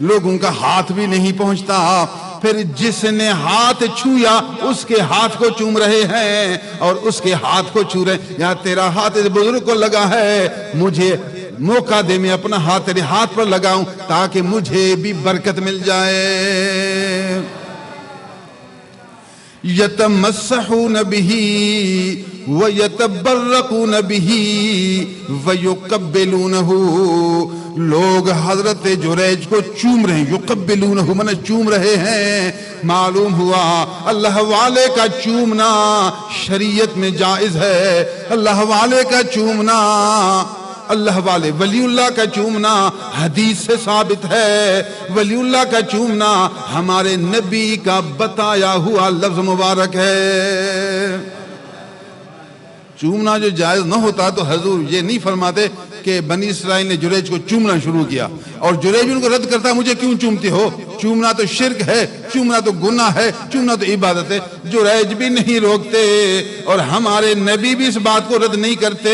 لوگوں کا ہاتھ بھی نہیں پہنچتا. پھر جس نے ہاتھ چھویا اس کے ہاتھ کو چوم رہے ہیں اور اس کے ہاتھ کو چھو رہے ہیں. یہاں تیرا ہاتھ بزرگ کو لگا ہے، مجھے موقع دے میں اپنا ہاتھ تیرے ہاتھ پر لگاؤں تاکہ مجھے بھی برکت مل جائے. یتمسحون بہ ویتبرقون بہ ویقبلونہ. لوگ حضرت جریج کو چوم رہے ہیں. یقبلونہ من چوم رہے ہیں. معلوم ہوا اللہ والے کا چومنا شریعت میں جائز ہے. اللہ والے کا چومنا، اللہ والے ولی اللہ کا چومنا حدیث سے ثابت ہے. ولی اللہ کا چومنا ہمارے نبی کا بتایا ہوا لفظ مبارک ہے. چومنا جو جائز نہ ہوتا تو حضور یہ نہیں فرماتے کہ بنی اسرائیل نے جریج کو چومنا شروع کیا اور جریج ان کو رد کرتا مجھے کیوں چومتے ہو. چومنا تو شرک ہے، چومنا تو گناہ ہے، چومنا تو عبادت ہے. جریج بھی نہیں روکتے اور ہمارے نبی بھی اس بات کو رد نہیں کرتے،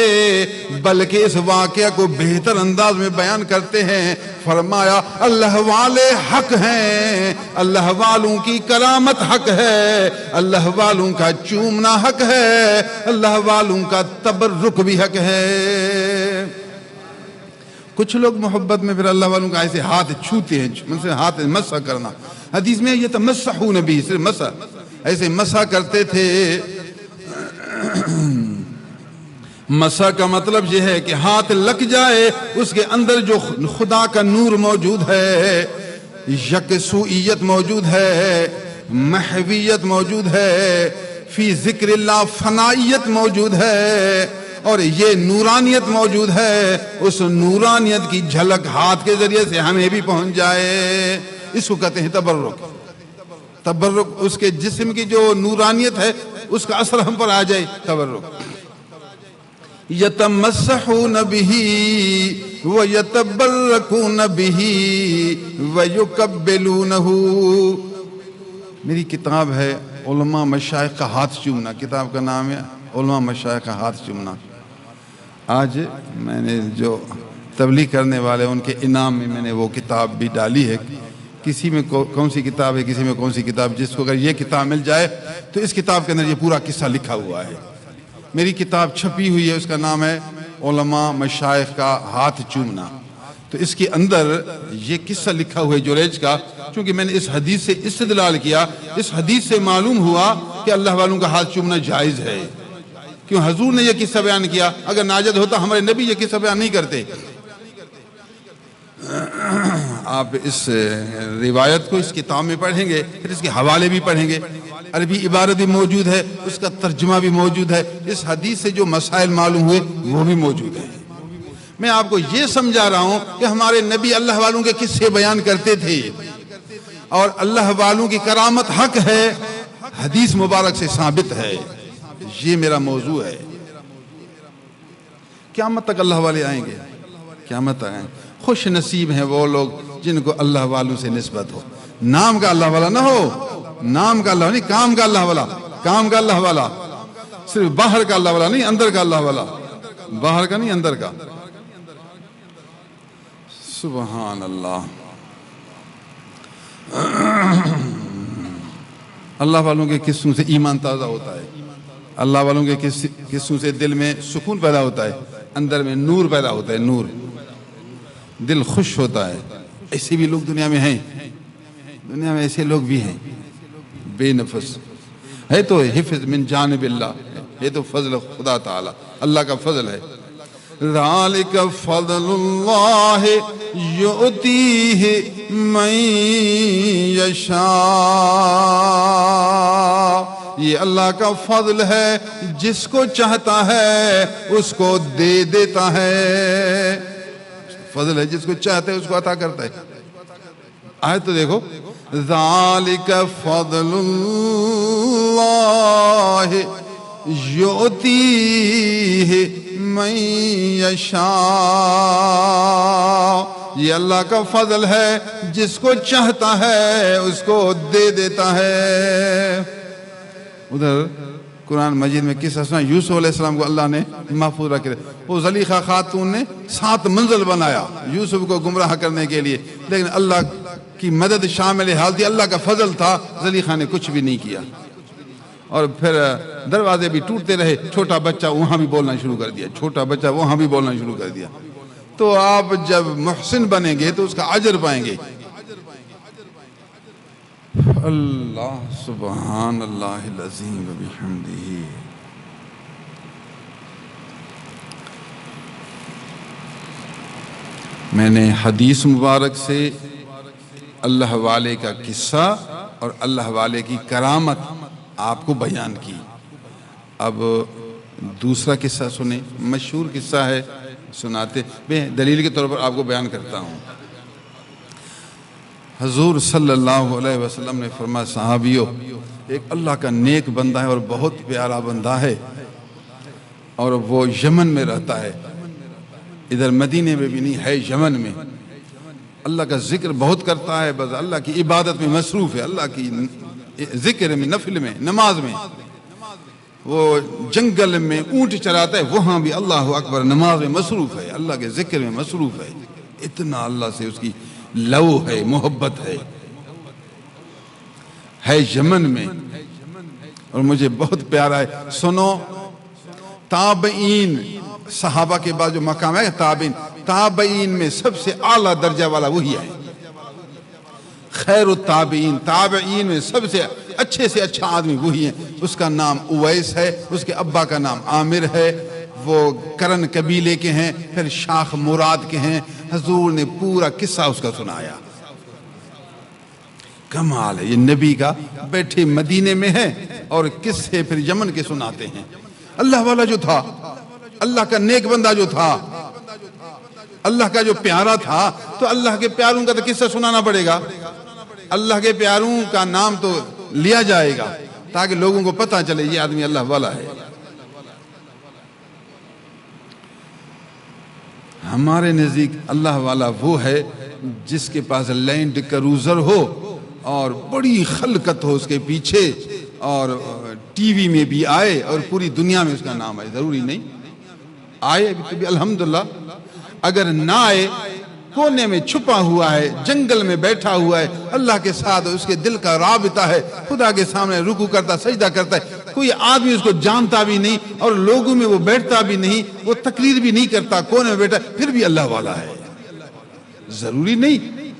بلکہ اس واقعہ کو بہتر انداز میں بیان کرتے ہیں. فرمایا اللہ والے حق ہیں، اللہ والوں کی کرامت حق ہے، اللہ والوں کا چومنا حق ہے، اللہ والوں کا تبرک بھی حق ہے. کچھ لوگ محبت میں پھر اللہ والوں کا ایسے ہاتھ چھوتے ہیں، ان سے ہاتھ مسح کرنا. حدیث میں یہ تمسحون بھی، صرف مسح، ایسے مسح کرتے تھے. مسح کا مطلب یہ ہے کہ ہاتھ لگ جائے، اس کے اندر جو خدا کا نور موجود ہے، یکسوئیت موجود ہے، محویت موجود ہے، فی ذکر اللہ فنائیت موجود ہے. اور یہ نورانیت موجود ہے، اس نورانیت کی جھلک ہاتھ کے ذریعے سے ہمیں بھی پہنچ جائے، اس کو کہتے ہیں تبرک۔ تبرک اس کے جسم کی جو نورانیت ہے اس کا اثر ہم پر آ جائے، تبرک۔ یتمسحون بہ ویتبرکون بہ ویقبلونہ۔ میری کتاب ہے علماء مشائخ کا ہاتھ چومنا، کتاب کا نام ہے علماء مشائخ کا ہاتھ چومنا۔ آج میں نے جو تبلیغ کرنے والے ان کے انعام میں میں نے وہ کتاب بھی ڈالی ہے، کسی میں کون سی کتاب ہے، کسی میں کون سی کتاب، جس کو اگر یہ کتاب مل جائے تو اس کتاب کے اندر یہ پورا قصہ لکھا ہوا ہے۔ میری کتاب چھپی ہوئی ہے، اس کا نام ہے علماء مشائخ کا ہاتھ چومنا۔ تو اس کے اندر یہ قصہ لکھا ہوا ہے جریج کا، چونکہ میں نے اس حدیث سے استدلال کیا، اس حدیث سے معلوم ہوا کہ اللہ والوں کا ہاتھ چومنا جائز ہے، کیوں حضور نے یہ قصہ بیان کیا۔ اگر ناجائز ہوتا ہمارے نبی یہ قصہ بیان نہیں کرتے۔ آپ اس روایت کو اس کتاب میں پڑھیں گے، پھر اس کے حوالے بھی پڑھیں گے، عربی عبارت بھی موجود ہے، اس کا ترجمہ بھی موجود ہے، اس حدیث سے جو مسائل معلوم ہوئے وہ بھی موجود ہیں۔ میں آپ کو یہ سمجھا رہا ہوں کہ ہمارے نبی اللہ والوں کے قصے بیان کرتے تھے، اور اللہ والوں کی کرامت حق ہے، حدیث مبارک سے ثابت ہے۔ یہ میرا موضوع ہے۔ قیامت تک اللہ والے آئیں گے، قیامت تک آئیں گے۔ خوش نصیب ہیں وہ لوگ جن کو اللہ والوں سے نسبت ہو، نام کا اللہ والا نہ ہو، نام کا اللہ نہیں، کام کا اللہ والا، کام کا اللہ والا، صرف باہر کا اللہ والا نہیں، اندر کا اللہ والا، باہر کا نہیں اندر کا۔ سبحان اللہ۔ اللہ والوں کے قصوں سے ایمان تازہ ہوتا ہے، اللہ والوں کے قصوں سے دل میں سکون پیدا ہوتا ہے، اندر میں نور پیدا ہوتا ہے، نور، دل خوش ہوتا ہے۔ ایسے بھی لوگ دنیا میں ہیں، دنیا میں ایسے لوگ بھی ہیں بے نفس ہے، تو حفظ من جانب اللہ، یہ تو فضل خدا تعالی، اللہ کا فضل ہے۔ ذالک فضل اللہ یؤتیہ من یشاء، یہ اللہ کا فضل ہے، جس کو چاہتا ہے اس کو دے دیتا ہے۔ فضل ہے، جس کو چاہتا ہے اس کو عطا کرتا ہے۔ آیت تو دیکھو، ذالک فضل اللہ یؤتیہ من یشاء، یہ اللہ کا فضل ہے، جس کو چاہتا ہے اس کو دے دیتا ہے۔ ادھر قرآن مجید میں قصہ سنا، یوسف علیہ السلام کو اللہ نے محفوظ رکھے، وہ زلیخا خاتون نے 7 منزل بنایا یوسف کو گمراہ کرنے کے لیے، لیکن اللہ کی مدد شامل حال تھی، اللہ کا فضل تھا، زلیخا نے کچھ بھی نہیں کیا، اور پھر دروازے بھی ٹوٹتے رہے، چھوٹا بچہ وہاں بھی بولنا شروع کر دیا، چھوٹا بچہ وہاں بھی بولنا شروع کر دیا۔ تو آپ جب محسن بنیں گے تو اس کا اجر پائیں گے۔ اللہ سبحان اللہ العظیم و بحمدہ۔ میں نے حدیث مبارک سے اللہ والے کا قصہ اور اللہ والے کی کرامت آپ کو بیان کی۔ اب دوسرا قصہ سنیں، مشہور قصہ ہے، سناتے میں دلیل کے طور پر آپ کو بیان کرتا ہوں۔ حضور صلی اللہ علیہ وسلم نے فرمایا، صحابیوں، ایک اللہ کا نیک بندہ ہے اور بہت پیارا بندہ ہے، اور وہ یمن میں رہتا ہے، ادھر مدینے میں بھی نہیں ہے، یمن میں۔ اللہ کا ذکر بہت کرتا ہے، بس اللہ کی عبادت میں مصروف ہے، اللہ کی ذکر میں، نفل میں، نماز میں۔ وہ جنگل میں اونٹ چراتا ہے، وہاں بھی اللہ اکبر، نماز میں مصروف ہے، اللہ کے ذکر میں مصروف ہے۔ اتنا اللہ سے اس کی لو ہے، محبت ہے یمن میں، اور مجھے بہت پیارا ہے۔ سنو، تابعین، صحابہ کے بعد جو مقام ہے تابعین، تابعین میں سب سے اعلیٰ درجہ والا وہی ہے، خیر التابعین، تابعین میں سب سے اچھے آدمی وہی ہے۔ اس کا نام اویس ہے، اس کے ابا کا نام عامر ہے، وہ کرن قبیلے کے ہیں، پھر شاخ مراد کے ہیں۔ حضور نے پورا قصہ اس کا سنایا۔ کمال ہے، یہ نبی کا بیٹھے مدینے میں ہے اور قصے پھر یمن کے سناتے ہیں۔ اللہ والا جو تھا اللہ کا نیک بندہ جو تھا، اللہ کا جو پیارا تھا، تو اللہ کے پیاروں کا تو قصہ سنانا پڑے گا، اللہ کے پیاروں کا نام تو لیا جائے گا تاکہ لوگوں کو پتہ چلے یہ آدمی اللہ والا ہے۔ ہمارے نزدیک اللہ والا وہ ہے جس کے پاس لینڈ کروزر ہو اور بڑی خلقت ہو اس کے پیچھے، اور ٹی وی میں بھی آئے اور پوری دنیا میں اس کا نام آئے۔ ضروری نہیں آئے تو بھی الحمدللہ، اگر نہ آئے کونے میں چھپا ہوا ہے، جنگل میں بیٹھا ہوا ہے، اللہ کے ساتھ اس کے دل کا رابطہ ہے، خدا کے سامنے رکوع کرتا، سجدہ کرتا ہے، کوئی آدمی اس کو جانتا بھی نہیں اور لوگوں میں وہ بیٹھتا بھی نہیں، وہ تقریر بھی نہیں کرتا، کونے میں بیٹھا، پھر بھی اللہ والا ہے۔ ضروری نہیں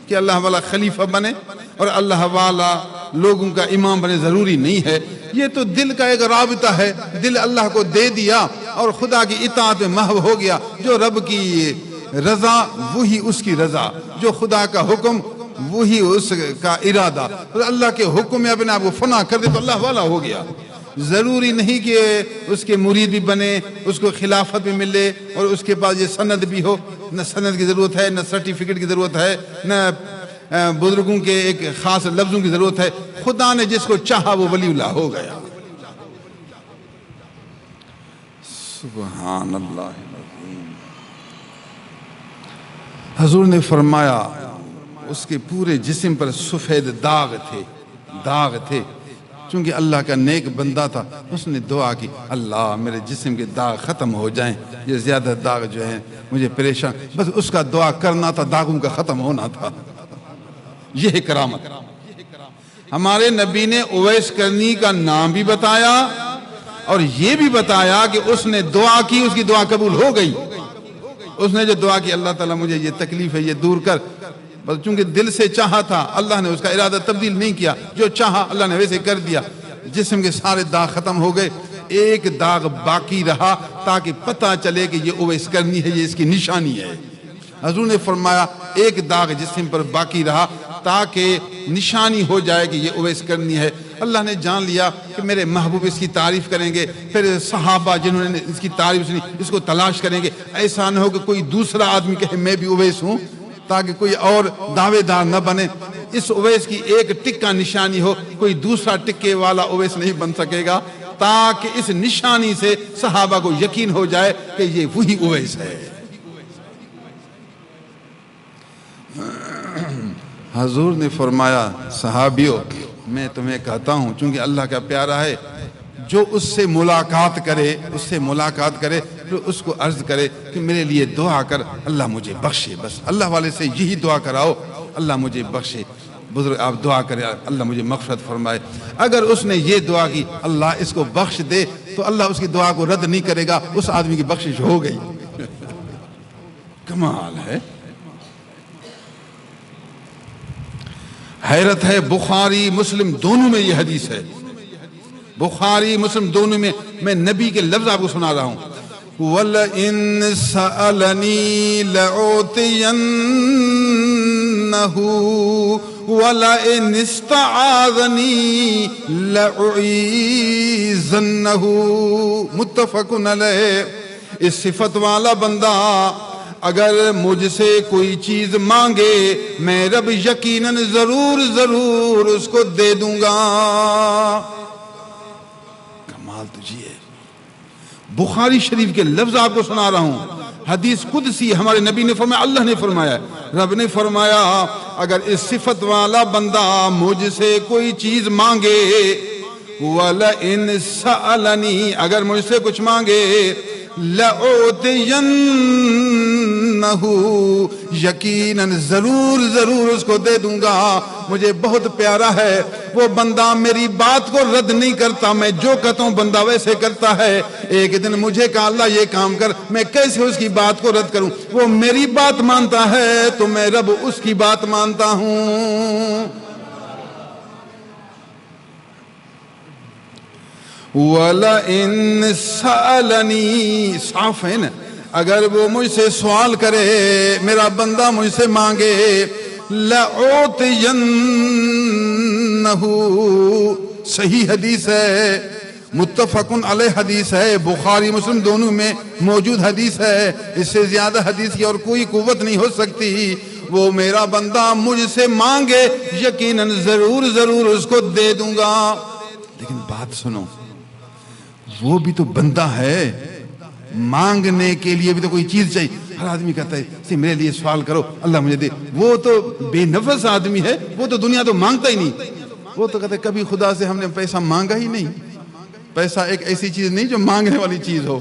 کہ اللہ والا خلیفہ بنے اور اللہ والا لوگوں کا امام بنے، ضروری نہیں ہے۔ یہ تو دل کا ایک رابطہ ہے، دل اللہ کو دے دیا اور خدا کی اطاعت میں محو ہو گیا، جو رب کی رضا وہی اس کی رضا، جو خدا کا حکم وہی اس کا ارادہ، اور اللہ کے حکم میں اپنے آپ کو فنا کر دے تو اللہ والا ہو گیا۔ ضروری نہیں کہ اس کے مرید بھی بنے، اس کو خلافت بھی ملے اور اس کے پاس یہ سند بھی ہو، نہ سند کی ضرورت ہے، نہ سرٹیفکیٹ کی ضرورت ہے، نہ بزرگوں کے ایک خاص لفظوں کی ضرورت ہے۔ خدا نے جس کو چاہا وہ ولی اللہ ہو گیا۔ سبحان اللہ العظیم۔ حضور نے فرمایا اس کے پورے جسم پر سفید داغ تھے، چونکہ اللہ کا نیک بندہ تھا، اس نے دعا کی، اللہ میرے جسم کے داغ ختم ہو جائیں، یہ زیادہ داغ جو ہیں مجھے پریشان، بس اس کا دعا کرنا تھا، داغوں کا ختم ہونا تھا۔ یہ ہے کرامت۔ ہمارے نبی نے اویس کرنی کا نام بھی بتایا اور یہ بھی بتایا کہ اس نے دعا کی، اس کی دعا قبول ہو گئی۔ اس نے جو دعا کی، اللہ تعالیٰ مجھے یہ تکلیف ہے یہ دور کر، بس چونکہ دل سے چاہا تھا، اللہ نے اس کا ارادہ تبدیل نہیں کیا، جو چاہا اللہ نے ویسے کر دیا۔ جسم کے سارے داغ ختم ہو گئے، ایک داغ باقی رہا تاکہ پتہ چلے کہ یہ اویس کرنی ہے، یہ اس کی نشانی ہے۔ حضور نے فرمایا ایک داغ جسم پر باقی رہا تاکہ نشانی ہو جائے کہ یہ اویس کرنی ہے۔ اللہ نے جان لیا کہ میرے محبوب اس کی تعریف کریں گے، پھر صحابہ جنہوں نے اس کی تعریف سنی اس کو تلاش کریں گے، ایسا نہ ہو کہ کوئی دوسرا آدمی کہے میں بھی اویس ہوں، تاکہ کوئی اور دعوے دار نہ بنے۔ اس اویس کی ایک ٹکا نشانی ہو، کوئی دوسرا ٹکے والا اویس نہیں بن سکے گا، تاکہ اس نشانی سے صحابہ کو یقین ہو جائے کہ یہ وہی اویس ہے۔ حضور نے فرمایا صحابیوں میں تمہیں کہتا ہوں، چونکہ اللہ کا پیارا ہے، جو اس سے ملاقات کرے پھر اس کو عرض کرے کہ میرے لیے دعا کر، اللہ مجھے بخشے۔ بس اللہ والے سے یہی دعا کراؤ، اللہ مجھے بخشے۔ بزرگ آپ دعا کریں اللہ مجھے مغفرت فرمائے۔ اگر اس نے یہ دعا کی اللہ اس کو بخش دے تو اللہ اس کی دعا کو رد نہیں کرے گا، اس آدمی کی بخشش ہو گئی۔ کمال ہے، حیرت ہے۔ بخاری مسلم دونوں میں یہ حدیث ہے، بخاری مسلم دونوں میں نبی کے لفظ آپ کو سنا رہا ہوں۔ وَلَئِن سَأَلَنِي لَأُعْطِيَنَّهُ وَلَئِنِ اسْتَعَاذَنِي لَأُعِيذَنَّهُ متفق علیہ۔ اس صفت والا بندہ اگر مجھ سے کوئی چیز مانگے میں رب یقیناً ضرور اس کو دے دوں گا۔ کمال تجھے ہے۔ بخاری شریف کے لفظ آپ کو سنا رہا ہوں، حدیث قدسی ہمارے نبی نے فرمایا، اللہ نے فرمایا، رب نے فرمایا اگر اس صفت والا بندہ مجھ سے کوئی چیز مانگے، وَلَئِنْ سَأَلَنِي اگر مجھ سے کچھ مانگے، لَأُعْطِيَنَّهُ یقیناً ضرور اس کو دے دوں گا۔ مجھے بہت پیارا ہے وہ بندہ میری بات کو رد نہیں کرتا، میں جو کہتا ہوں بندہ ویسے کرتا ہے۔ ایک دن مجھے کہا اللہ یہ کام کر، میں کیسے اس کی بات کو رد کروں؟ وہ میری بات مانتا ہے تو میں رب اس کی بات مانتا ہوں۔ وَلَئِن سَأَلَنِي صاف ہے نا، اگر وہ مجھ سے سوال کرے، میرا بندہ مجھ سے مانگے، لَأُعْطِيَنَّهُ صحیح حدیث ہے، متفقن علیہ حدیث ہے، بخاری مسلم دونوں میں موجود حدیث ہے، اس سے زیادہ حدیث کی اور کوئی قوت نہیں ہو سکتی۔ وہ میرا بندہ مجھ سے مانگے یقیناً ضرور اس کو دے دوں گا۔ لیکن بات سنو، وہ بھی تو بندہ ہے، مانگنے کے لیے بھی تو کوئی چیز چاہیے۔ ہر آدمی کہتا ہے میرے لیے سوال کرو اللہ مجھے دے، وہ تو بے نفس آدمی ہے، وہ تو دنیا تو مانگتا ہی نہیں، وہ تو کہتا ہے کبھی خدا سے ہم نے پیسہ مانگا ہی نہیں۔ پیسہ ایک ایسی چیز نہیں جو مانگنے والی چیز ہو۔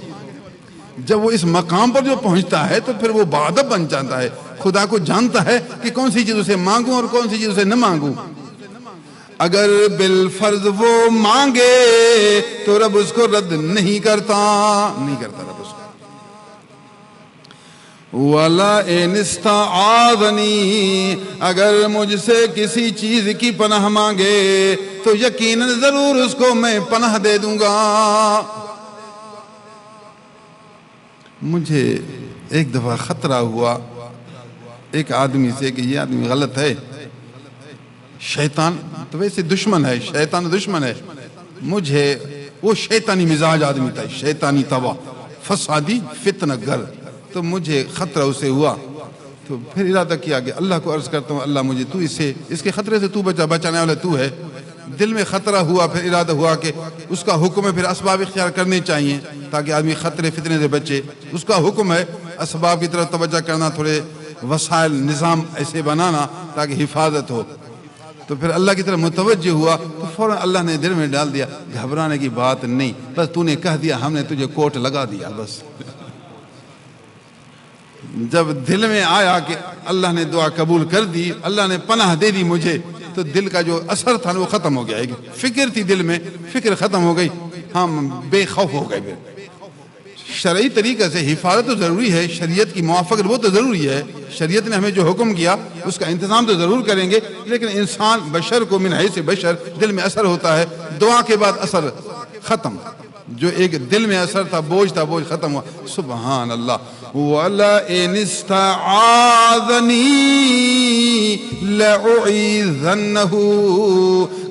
جب وہ اس مقام پر جو پہنچتا ہے تو پھر وہ باادب بن جاتا ہے، خدا کو جانتا ہے کہ کون سی چیز اسے مانگوں اور کون سی چیز اسے نہ مانگوں۔ اگر بالفرض وہ مانگے تو رب اس کو رد نہیں کرتا رب اس کو۔ وَلَئِنِ اسْتَعَاذَنِي، اگر مجھ سے کسی چیز کی پناہ مانگے تو یقیناً ضرور اس کو میں پناہ دے دوں گا۔ مجھے ایک دفعہ خطرہ ہوا ایک آدمی سے کہ یہ آدمی غلط ہے، شیطان تو ویسے دشمن ہے، شیطان دشمن ہے، مجھے وہ شیطانی مزاج آدمی تھا، شیطانی طبع، فسادی فتنہ گر، تو مجھے خطرہ اسے ہوا۔ تو پھر ارادہ کیا کہ اللہ کو عرض کرتا ہوں اللہ مجھے تو اس کے خطرے سے تو بچانے والا تو ہے۔ دل میں خطرہ ہوا، پھر ارادہ ہوا کہ اس کا حکم ہے پھر اسباب اختیار کرنے چاہیے تاکہ آدمی خطرے فتنے سے بچے۔ اس کا حکم ہے اسباب کی طرف توجہ کرنا، تھوڑے وسائل نظام ایسے بنانا تاکہ حفاظت ہو۔ تو پھر اللہ کی طرف متوجہ ہوا تو فوراً اللہ نے دل میں ڈال دیا گھبرانے کی بات نہیں، بس تو نے کہہ دیا ہم نے تجھے کوٹ لگا دیا بس۔ جب دل میں آیا کہ اللہ نے دعا قبول کر دی، اللہ نے پناہ دے دی مجھے، تو دل کا جو اثر تھا وہ ختم ہو گیا۔ فکر تھی دل میں، فکر ختم ہو گئی، ہم بے خوف ہو گئے۔ شرعی طریقے سے حفاظت تو ضروری ہے، شریعت کی موافقت وہ تو ضروری ہے، شریعت نے ہمیں جو حکم کیا اس کا انتظام تو ضرور کریں گے، لیکن انسان بشر کو من حیث بشر دل میں اثر ہوتا ہے، دعا کے بعد اثر ختم۔ جو ایک دل میں اثر تھا، بوجھ ختم ہوا۔ سبحان اللہ۔ وَلَئِنِ اسْتَعَاذَنِي لَأُعِيذَنَّهُ،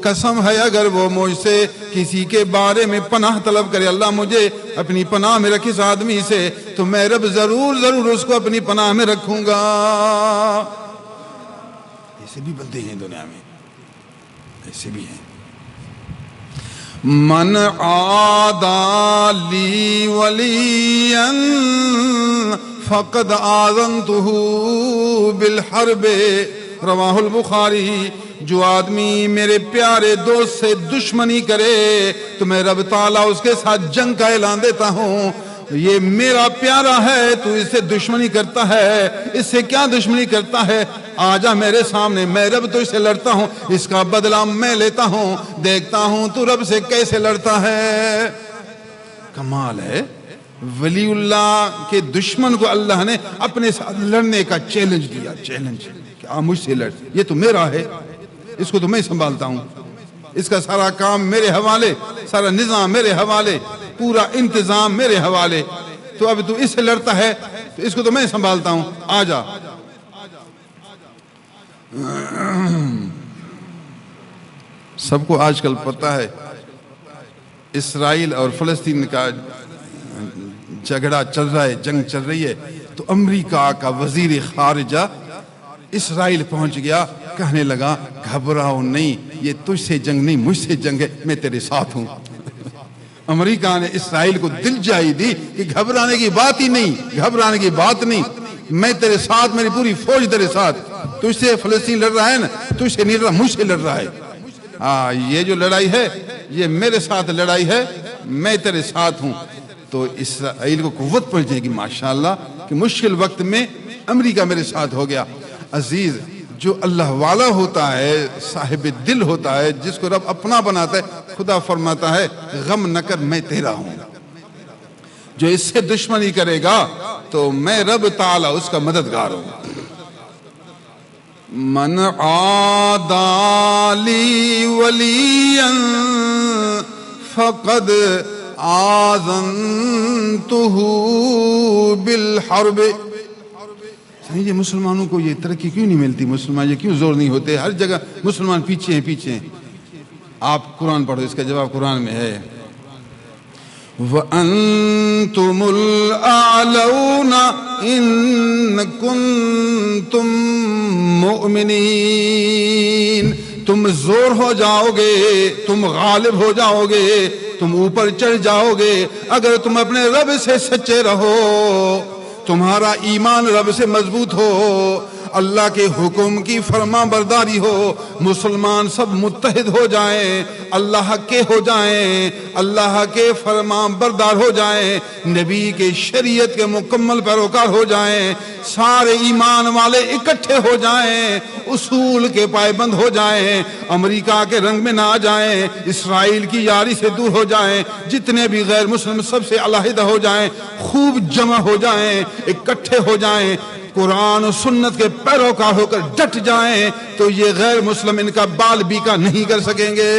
قسم ہے اگر وہ مجھ سے کسی کے بارے میں پناہ طلب کرے، اللہ مجھے اپنی پناہ میں رکھ اس آدمی سے، تو میں رب ضرور اس کو اپنی پناہ میں رکھوں گا۔ ایسے بھی بندے ہیں دنیا میں، ایسے بھی ہیں۔ من عادى لي وليا فقد آذنته بالحرب، رواہ البخاری۔ جو آدمی میرے پیارے دوست سے دشمنی کرے تو میں رب تعالیٰ اس کے ساتھ جنگ کا اعلان دیتا ہوں۔ یہ میرا پیارا ہے، تو اس سے دشمنی کرتا ہے، اس سے کیا دشمنی کرتا ہے؟ آجا میرے سامنے، میں رب تو اس سے لڑتا ہوں، اس کا بدلہ میں لیتا ہوں، دیکھتا ہوں تو رب سے کیسے لڑتا ہے۔ کمال ہے، ولی اللہ کے دشمن کو اللہ نے اپنے ساتھ لڑنے کا چیلنج دیا، چیلنج کہ آپ مجھ سے لڑ، یہ تو میرا ہے، اس کو تو میں سنبھالتا ہوں، اس کا سارا کام میرے حوالے، سارا نظام میرے حوالے، پورا انتظام میرے حوالے، تو اب تو اس سے لڑتا ہے تو اس کو تو میں سنبھالتا ہوں، آجا۔ سب کو آج کل پتہ ہے اسرائیل اور فلسطین کا جھگڑا چل رہا ہے، جنگ چل رہی ہے، تو امریکہ کا وزیر خارجہ اسرائیل پہنچ گیا، کہنے لگا گھبراؤ نہیں، یہ تجھ سے جنگ نہیں مجھ سے جنگ ہے، میں تیرے ساتھ ہوں۔ امریکہ نے اسرائیل کو دل جائی دی کہ گھبرانے کی بات ہی نہیں، گھبرانے کی بات نہیں، میں تیرے ساتھ، میری پوری فوج تیرے ساتھ، تجھ سے فلسطین لڑ رہا ہے نا، تجھ سے نہیں لڑ رہا، مجھ سے لڑ رہا ہے۔ یہ جو لڑائی ہے یہ میرے ساتھ لڑائی ہے، میں تیرے ساتھ ہوں۔ تو اسرائیل کو قوت پہنچ جائے گی ماشاءاللہ کہ مشکل وقت میں امریکہ میرے ساتھ ہو گیا۔ عزیز، جو اللہ والا ہوتا ہے، صاحب دل ہوتا ہے، جس کو رب اپنا بناتا ہے، خدا فرماتا ہے غم نہ کر میں تیرا ہوں۔ جو اس سے دشمنی کرے گا تو میں رب تعالیٰ اس کا مددگار ہوں۔ من عادى لي وليا فقد آذنته بالحرب۔ یہ مسلمانوں کو یہ ترقی کیوں نہیں ملتی؟ مسلمان یہ کیوں زور نہیں ہوتے؟ ہر جگہ مسلمان پیچھے ہیں، پیچھے ہیں۔ آپ قرآن پڑھو، اس کا جواب قرآن میں ہے۔ وَأَنْتُمُ الْأَعْلَوْنَ إِن كُنتُم مُؤْمِنِينَ. تم زور ہو جاؤ گے، تم غالب ہو جاؤ گے، تم اوپر چڑھ جاؤ گے اگر تم اپنے رب سے سچے رہو، تمہارا ایمان رب سے مضبوط ہو، اللہ کے حکم کی فرما برداری ہو، مسلمان سب متحد ہو جائیں، اللہ کے ہو جائیں، اللہ کے فرما بردار ہو جائیں، نبی کے شریعت کے مکمل پیروکار ہو جائیں، سارے ایمان والے اکٹھے ہو جائیں، اصول کے پائبند ہو جائیں، امریکہ کے رنگ میں نہ آ جائیں، اسرائیل کی یاری سے دور ہو جائیں، جتنے بھی غیر مسلم سب سے علیحدہ ہو جائیں، خوب جمع ہو جائیں، اکٹھے ہو جائیں، قرآن و سنت کے پیروکار ہو کر ڈٹ جائیں، تو یہ غیر مسلم ان کا بال بیکا نہیں کر سکیں گے.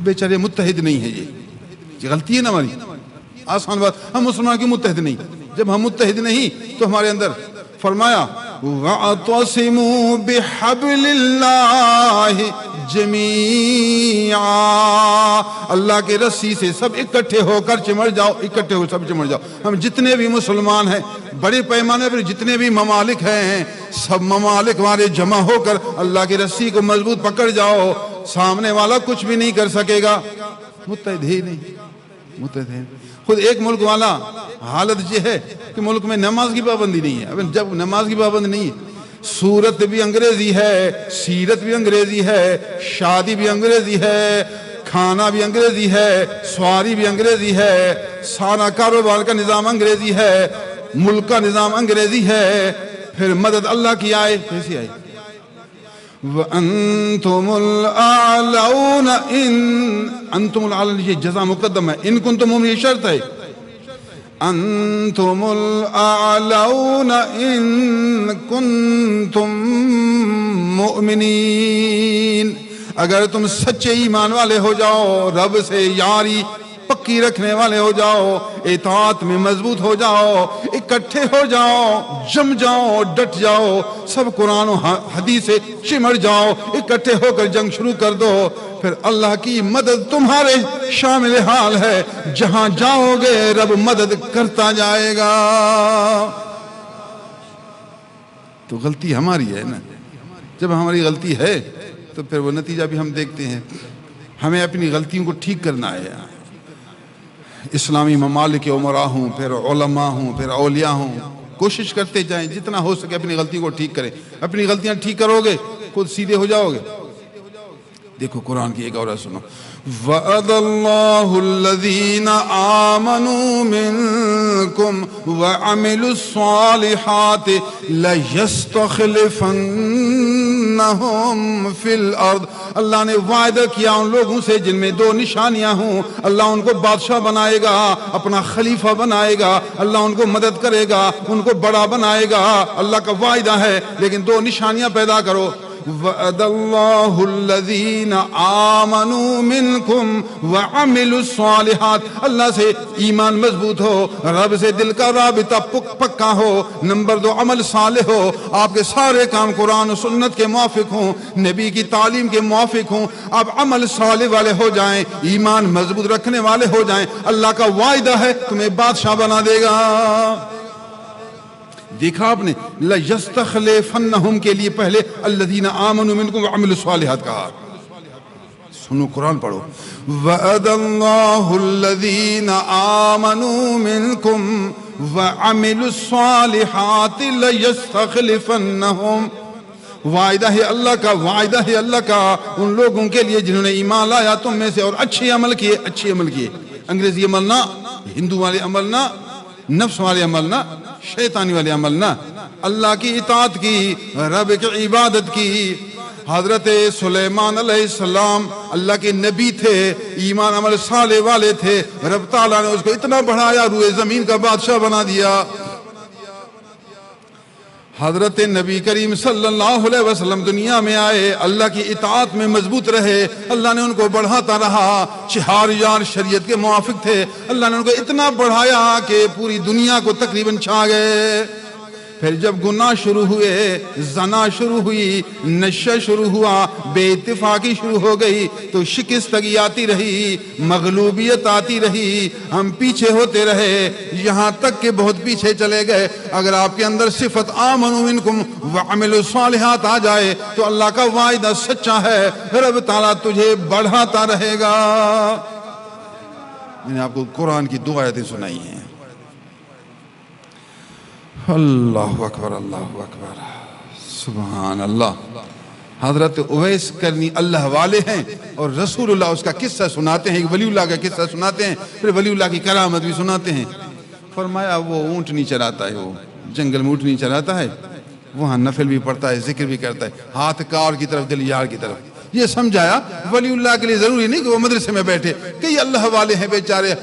بیچارے متحد نہیں ہیں، یہ غلطی ہے نا ہماری. آسان بات، ہم مسلمان کی متحد نہیں. جب ہم متحد نہیں تو ہمارے اندر فرمایا وَاعْتَصِمُوا بِحَبْلِ اللَّهِ جَمِيعًا، اللہ کے رسی سے سب اکٹھے ہو کر چمڑ جاؤ، اکٹھے ہو سب چمڑ جاؤ. ہم جتنے بھی مسلمان ہیں، بڑے پیمانے پر جتنے بھی ممالک ہیں، سب ممالک والے جمع ہو کر اللہ کی رسی کو مضبوط پکڑ جاؤ، سامنے والا کچھ بھی نہیں کر سکے گا. متحد ہی نہیں، متحد ہے. خود ایک ملک والا حالت یہ ہے کہ ملک میں نماز کی پابندی نہیں ہے. جب نماز کی پابندی نہیں ہے، صورت بھی انگریزی ہے، سیرت بھی انگریزی ہے، شادی بھی انگریزی ہے، کھانا بھی انگریزی ہے، سواری بھی انگریزی ہے، سارا کاروبار کا نظام انگریزی ہے، ملک کا نظام انگریزی ہے. پھر مدد اللہ کی آئے، کیسی آئے؟ وَأَنْتُمُ الْأَعْلَوْنَ إِن أَنْتُمُ الْأَعْلَوْنَ، یہ جزا مقدم ہے. ان کنتم مؤمنین، یہ شرط ہے. أَنْتُمُ الْأَعْلَوْنَ إِن كُنْتُم مُؤْمِنِينَ، اگر تم سچے ایمان والے ہو جاؤ، رب سے یاری پکی رکھنے والے ہو جاؤ، اطاعت میں مضبوط ہو جاؤ، اکٹھے ہو جاؤ، جم جاؤ، ڈٹ جاؤ، سب قرآن و حدیث سے چمڑ جاؤ، اکٹھے ہو کر جنگ شروع کر دو، پھر اللہ کی مدد تمہارے شامل حال ہے. جہاں جاؤ گے رب مدد کرتا جائے گا. تو غلطی ہماری ہے نا. جب ہماری غلطی ہے تو پھر وہ نتیجہ بھی ہم دیکھتے ہیں. ہمیں اپنی غلطیوں کو ٹھیک کرنا ہے. اسلامی ممالک کے عمراء ہوں، پھر علماء ہوں، پھر اولیاء ہوں، کوشش کرتے جائیں جتنا ہو سکے اپنی غلطی کو ٹھیک کریں. اپنی غلطیاں ٹھیک کرو گے خود سیدھے ہو جاؤ گے. دیکھو قرآن کی ایک اور سنو. وَعَدَ اللَّهُ الَّذِينَ آمَنُوا مِنكُمْ وَعَمِلُوا الصَّالِحَاتِ لَيَسْتَخْلِفَنَّهُمْ فِي الْأَرْضِ، اللہ نے وعدہ کیا ان لوگوں سے جن میں دو نشانیاں ہوں، اللہ ان کو بادشاہ بنائے گا، اپنا خلیفہ بنائے گا، اللہ ان کو مدد کرے گا، ان کو بڑا بنائے گا. اللہ کا وعدہ ہے، لیکن دو نشانیاں پیدا کرو. وَعَدَ اللَّهُ الَّذِينَ آمَنُوا مِنكُمْ وَعَمِلُوا الصَّالِحَاتِ، اللہ سے ایمان مضبوط ہو، رب سے دل کا رابطہ پکا ہو. نمبر دو، عمل صالح ہو، آپ کے سارے کام قرآن و سنت کے موافق ہوں، نبی کی تعلیم کے موافق ہوں. آپ عمل صالح والے ہو جائیں، ایمان مضبوط رکھنے والے ہو جائیں، اللہ کا وعدہ ہے تمہیں بادشاہ بنا دے گا. دیکھا آپ نے، لَيَسْتَخْلِفَنَّهُمْ کے لیے پہلے الَّذِينَ آمَنُوا مِنكُمْ وَعَمِلُوا الصَّالِحَاتِ کہا. سنو قرآن پڑھو. وَعَدَ اللَّهُ الَّذِينَ آمَنُوا مِنكُمْ وَعَمِلُوا الصَّالِحَاتِ لَيَسْتَخْلِفَنَّهُمْ، وعدہ ہے اللہ کا، وعدہ ہے اللہ کا ان لوگوں کے لیے جنہوں نے ایمان لایا تم میں سے اور اچھے عمل کیے. اچھے عمل کیے، انگریزی عمل نہ، ہندو والے عمل نہ، نفس والے عمل نہ، شیطانی والے عمل نہ، اللہ کی اطاعت کی، رب کی عبادت کی. حضرت سلیمان علیہ السلام اللہ کے نبی تھے، ایمان عمل صالح والے تھے، رب تعالیٰ نے اس کو اتنا بڑھایا، روئے زمین کا بادشاہ بنا دیا. حضرت نبی کریم صلی اللہ علیہ وسلم دنیا میں آئے، اللہ کی اطاعت میں مضبوط رہے، اللہ نے ان کو بڑھاتا رہا. 4000 شریعت کے موافق تھے، اللہ نے ان کو اتنا بڑھایا کہ پوری دنیا کو تقریباً چھا گئے. پھر جب گناہ شروع ہوئے، زنا شروع ہوئی، نشہ شروع ہوا، بے اتفاقی شروع ہو گئی، تو شکستگی آتی رہی، مغلوبیت آتی رہی، ہم پیچھے ہوتے رہے، یہاں تک کہ بہت پیچھے چلے گئے۔ اگر آپ کے اندر صفت آمنوا منکم وعملوا الصالحات آ جائے تو اللہ کا وعدہ سچا ہے، رب تعالیٰ تجھے بڑھاتا رہے گا۔ میں نے آپ کو قرآن کی دو آیتیں سنائی ہیں۔ اللہ اکبر، اللہ اکبر، سبحان اللہ۔ حضرت اویس کرنی اللہ والے ہیں اور رسول اللہ اس کا قصہ سناتے ہیں، ولی اللہ کا قصہ سناتے ہیں، پھر ولی اللہ کی کرامت بھی سناتے ہیں۔ فرمایا وہ اونٹ نہیں چراتا ہے، وہ جنگل میں اونٹ نہیں چراتا ہے، وہاں نفل بھی پڑھتا ہے، ذکر بھی کرتا ہے، ہاتھ کار کی طرف دل یار کی طرف۔ یہ سمجھایا ولی اللہ کے لیے ضروری نہیں کہ وہ مدرسے میں بیٹھے، کئی اللہ والے ہیں بیچارے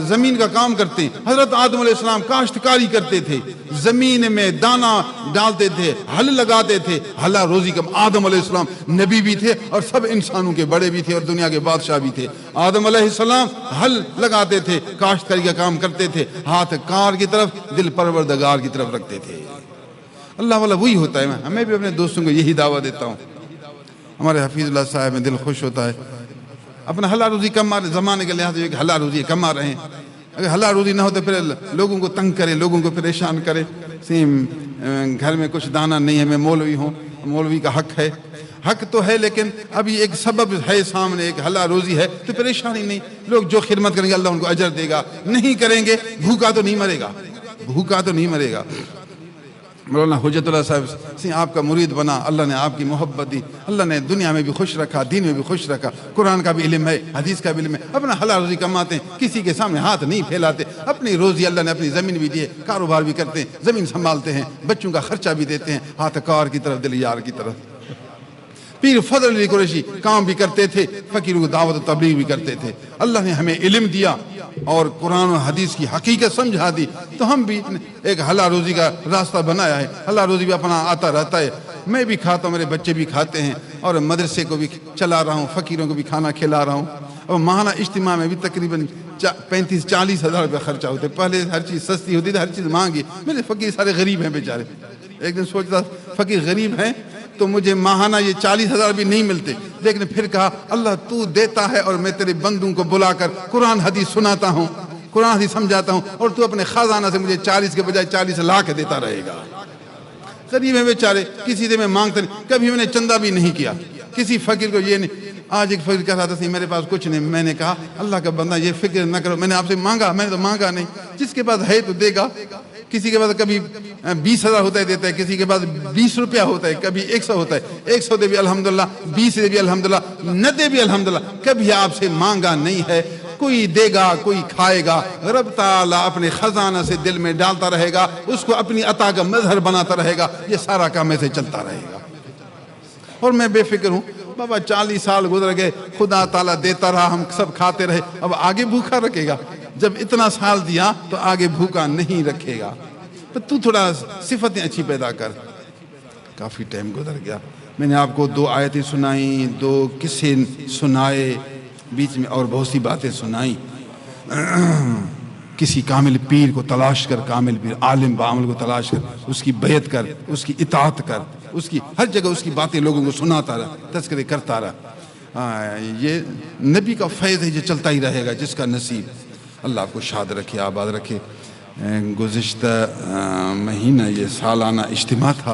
زمین کا کام کرتے ہیں۔ حضرت آدم علیہ السلام کاشتکاری کرتے تھے، زمین میں دانا ڈالتے تھے، ہل لگاتے تھے، حلال روزی کا۔ آدم علیہ السلام نبی بھی تھے اور سب انسانوں کے بڑے بھی تھے اور دنیا کے بادشاہ بھی تھے۔ آدم علیہ السلام ہل لگاتے تھے، کاشتکاری کا کام کرتے تھے، ہاتھ کار کی طرف، دل پروردگار کی طرف رکھتے تھے۔ اللہ والا وہی ہوتا ہے۔ میں بھی اپنے دوستوں کو یہی دعویٰ دیتا ہوں۔ ہمارے حفیظ اللہ صاحب میں دل خوش ہوتا ہے، اپنا حلال روزی کما رہے، زمانے کے لحاظ سے حلال روزی کما رہے ہیں۔ اگر حلال روزی نہ ہو تو پھر لوگوں کو تنگ کرے، لوگوں کو پریشان کرے۔ گھر میں کچھ دانا نہیں ہے، میں مولوی ہوں، مولوی کا حق ہے، حق تو ہے، لیکن ابھی ایک سبب ہے سامنے، ایک حلال روزی ہے تو پریشانی نہیں۔ لوگ جو خدمت کریں گے اللہ ان کو اجر دے گا، نہیں کریں گے بھوکا تو نہیں مرے گا، بھوکا تو نہیں مرے گا۔ مولانا حجت اللہ صاحب سے آپ کا مرید بنا، اللہ نے آپ کی محبت دی، اللہ نے دنیا میں بھی خوش رکھا، دین میں بھی خوش رکھا، قرآن کا بھی علم ہے، حدیث کا بھی علم ہے، اپنا حلال روزی کماتے ہیں، کسی کے سامنے ہاتھ نہیں پھیلاتے، اپنی روزی اللہ نے اپنی زمین بھی دی ہے، کاروبار بھی کرتے ہیں، زمین سنبھالتے ہیں، بچوں کا خرچہ بھی دیتے ہیں، ہاتھ کار کی طرف، دل یار کی طرف۔ پیر فضل علی قریشی کام بھی کرتے تھے، فقیروں کو دعوت و تبلیغ بھی کرتے تھے۔ اللہ نے ہمیں علم دیا اور قرآن و حدیث کی حقیقت سمجھا دی، تو ہم بھی ایک حلال روزی کا راستہ بنایا ہے۔ حلال روزی بھی اپنا آتا رہتا ہے، میں بھی کھاتا ہوں، میرے بچے بھی کھاتے ہیں، اور مدرسے کو بھی چلا رہا ہوں، فقیروں کو بھی کھانا کھلا رہا ہوں۔ اور ماہانہ اجتماع میں بھی تقریباً 35-40 ہزار روپے خرچہ ہوتے۔ پہلے ہر چیز سستی ہوتی تھی، ہر چیز مہنگی۔ میرے فقیر سارے غریب ہیں بیچارے۔ ایک دن سوچتا فقیر غریب ہیں تو مجھے ماہانہ یہ 40 ہزار بھی نہیں ملتے، لیکن پھر کہا اللہ تو دیتا ہے اور میں تیرے بندوں کو بلا کر قرآن حدیث سناتا ہوں، قرآن حدیث سمجھاتا ہوں، اور تو اپنے خزانہ سے مجھے 40 کے بجائے 40 لاکھ دیتا رہے گا۔ غریب ہیں بیچارے، کسی سے میں مانگتا نہیں، کبھی میں نے چندہ بھی نہیں کیا کسی فقیر کو۔ یہ نہیں، آج ایک فقیر کہہ رہا تھا میرے پاس کچھ نہیں، میں نے کہا اللہ کا بندہ یہ فکر نہ کرو، میں نے آپ سے مانگا، میں نے تو مانگا نہیں، جس کے پاس ہے تو دے گا۔ کسی کے پاس کبھی 20 ہزار ہوتا ہے دیتا ہے، کسی کے پاس 20 روپیہ ہوتا ہے، کبھی 100 ہوتا ہے، 100 دے بھی الحمدللہ، 20 دے بھی الحمدللہ، نہ دے بھی الحمدللہ، کبھی آپ سے مانگا نہیں ہے۔ کوئی دے گا، کوئی کھائے گا، رب تعالیٰ اپنے خزانہ سے دل میں ڈالتا رہے گا، اس کو اپنی عطا کا مظہر بناتا رہے گا، یہ سارا کام ایسے چلتا رہے گا۔ اور میں بے فکر ہوں، بابا 40 سال گزر گئے، خدا تعالیٰ دیتا رہا، ہم سب کھاتے رہے، اب آگے بھوکا رکھے گا؟ جب اتنا سال دیا تو آگے بھوکا نہیں رکھے گا، تو تھوڑا صفتیں اچھی پیدا کر۔ کافی ٹائم گزر گیا، میں نے آپ کو 2 آیتیں سنائیں، 2 قصے سنائے، بیچ میں اور بہت سی باتیں سنائیں۔ کسی کامل پیر کو تلاش کر، کامل پیر عالم بعمل کو تلاش کر، اس کی بیعت کر، اس کی اطاعت کر، اس کی ہر جگہ اس کی باتیں لوگوں کو سناتا رہا، تذکرے کرتا رہا۔ یہ نبی کا فیض ہے، یہ چلتا ہی رہے گا، جس کا نصیب۔ اللہ آپ کو شاد رکھے، آباد رکھے۔ گزشتہ مہینہ یہ سالانہ اجتماع تھا،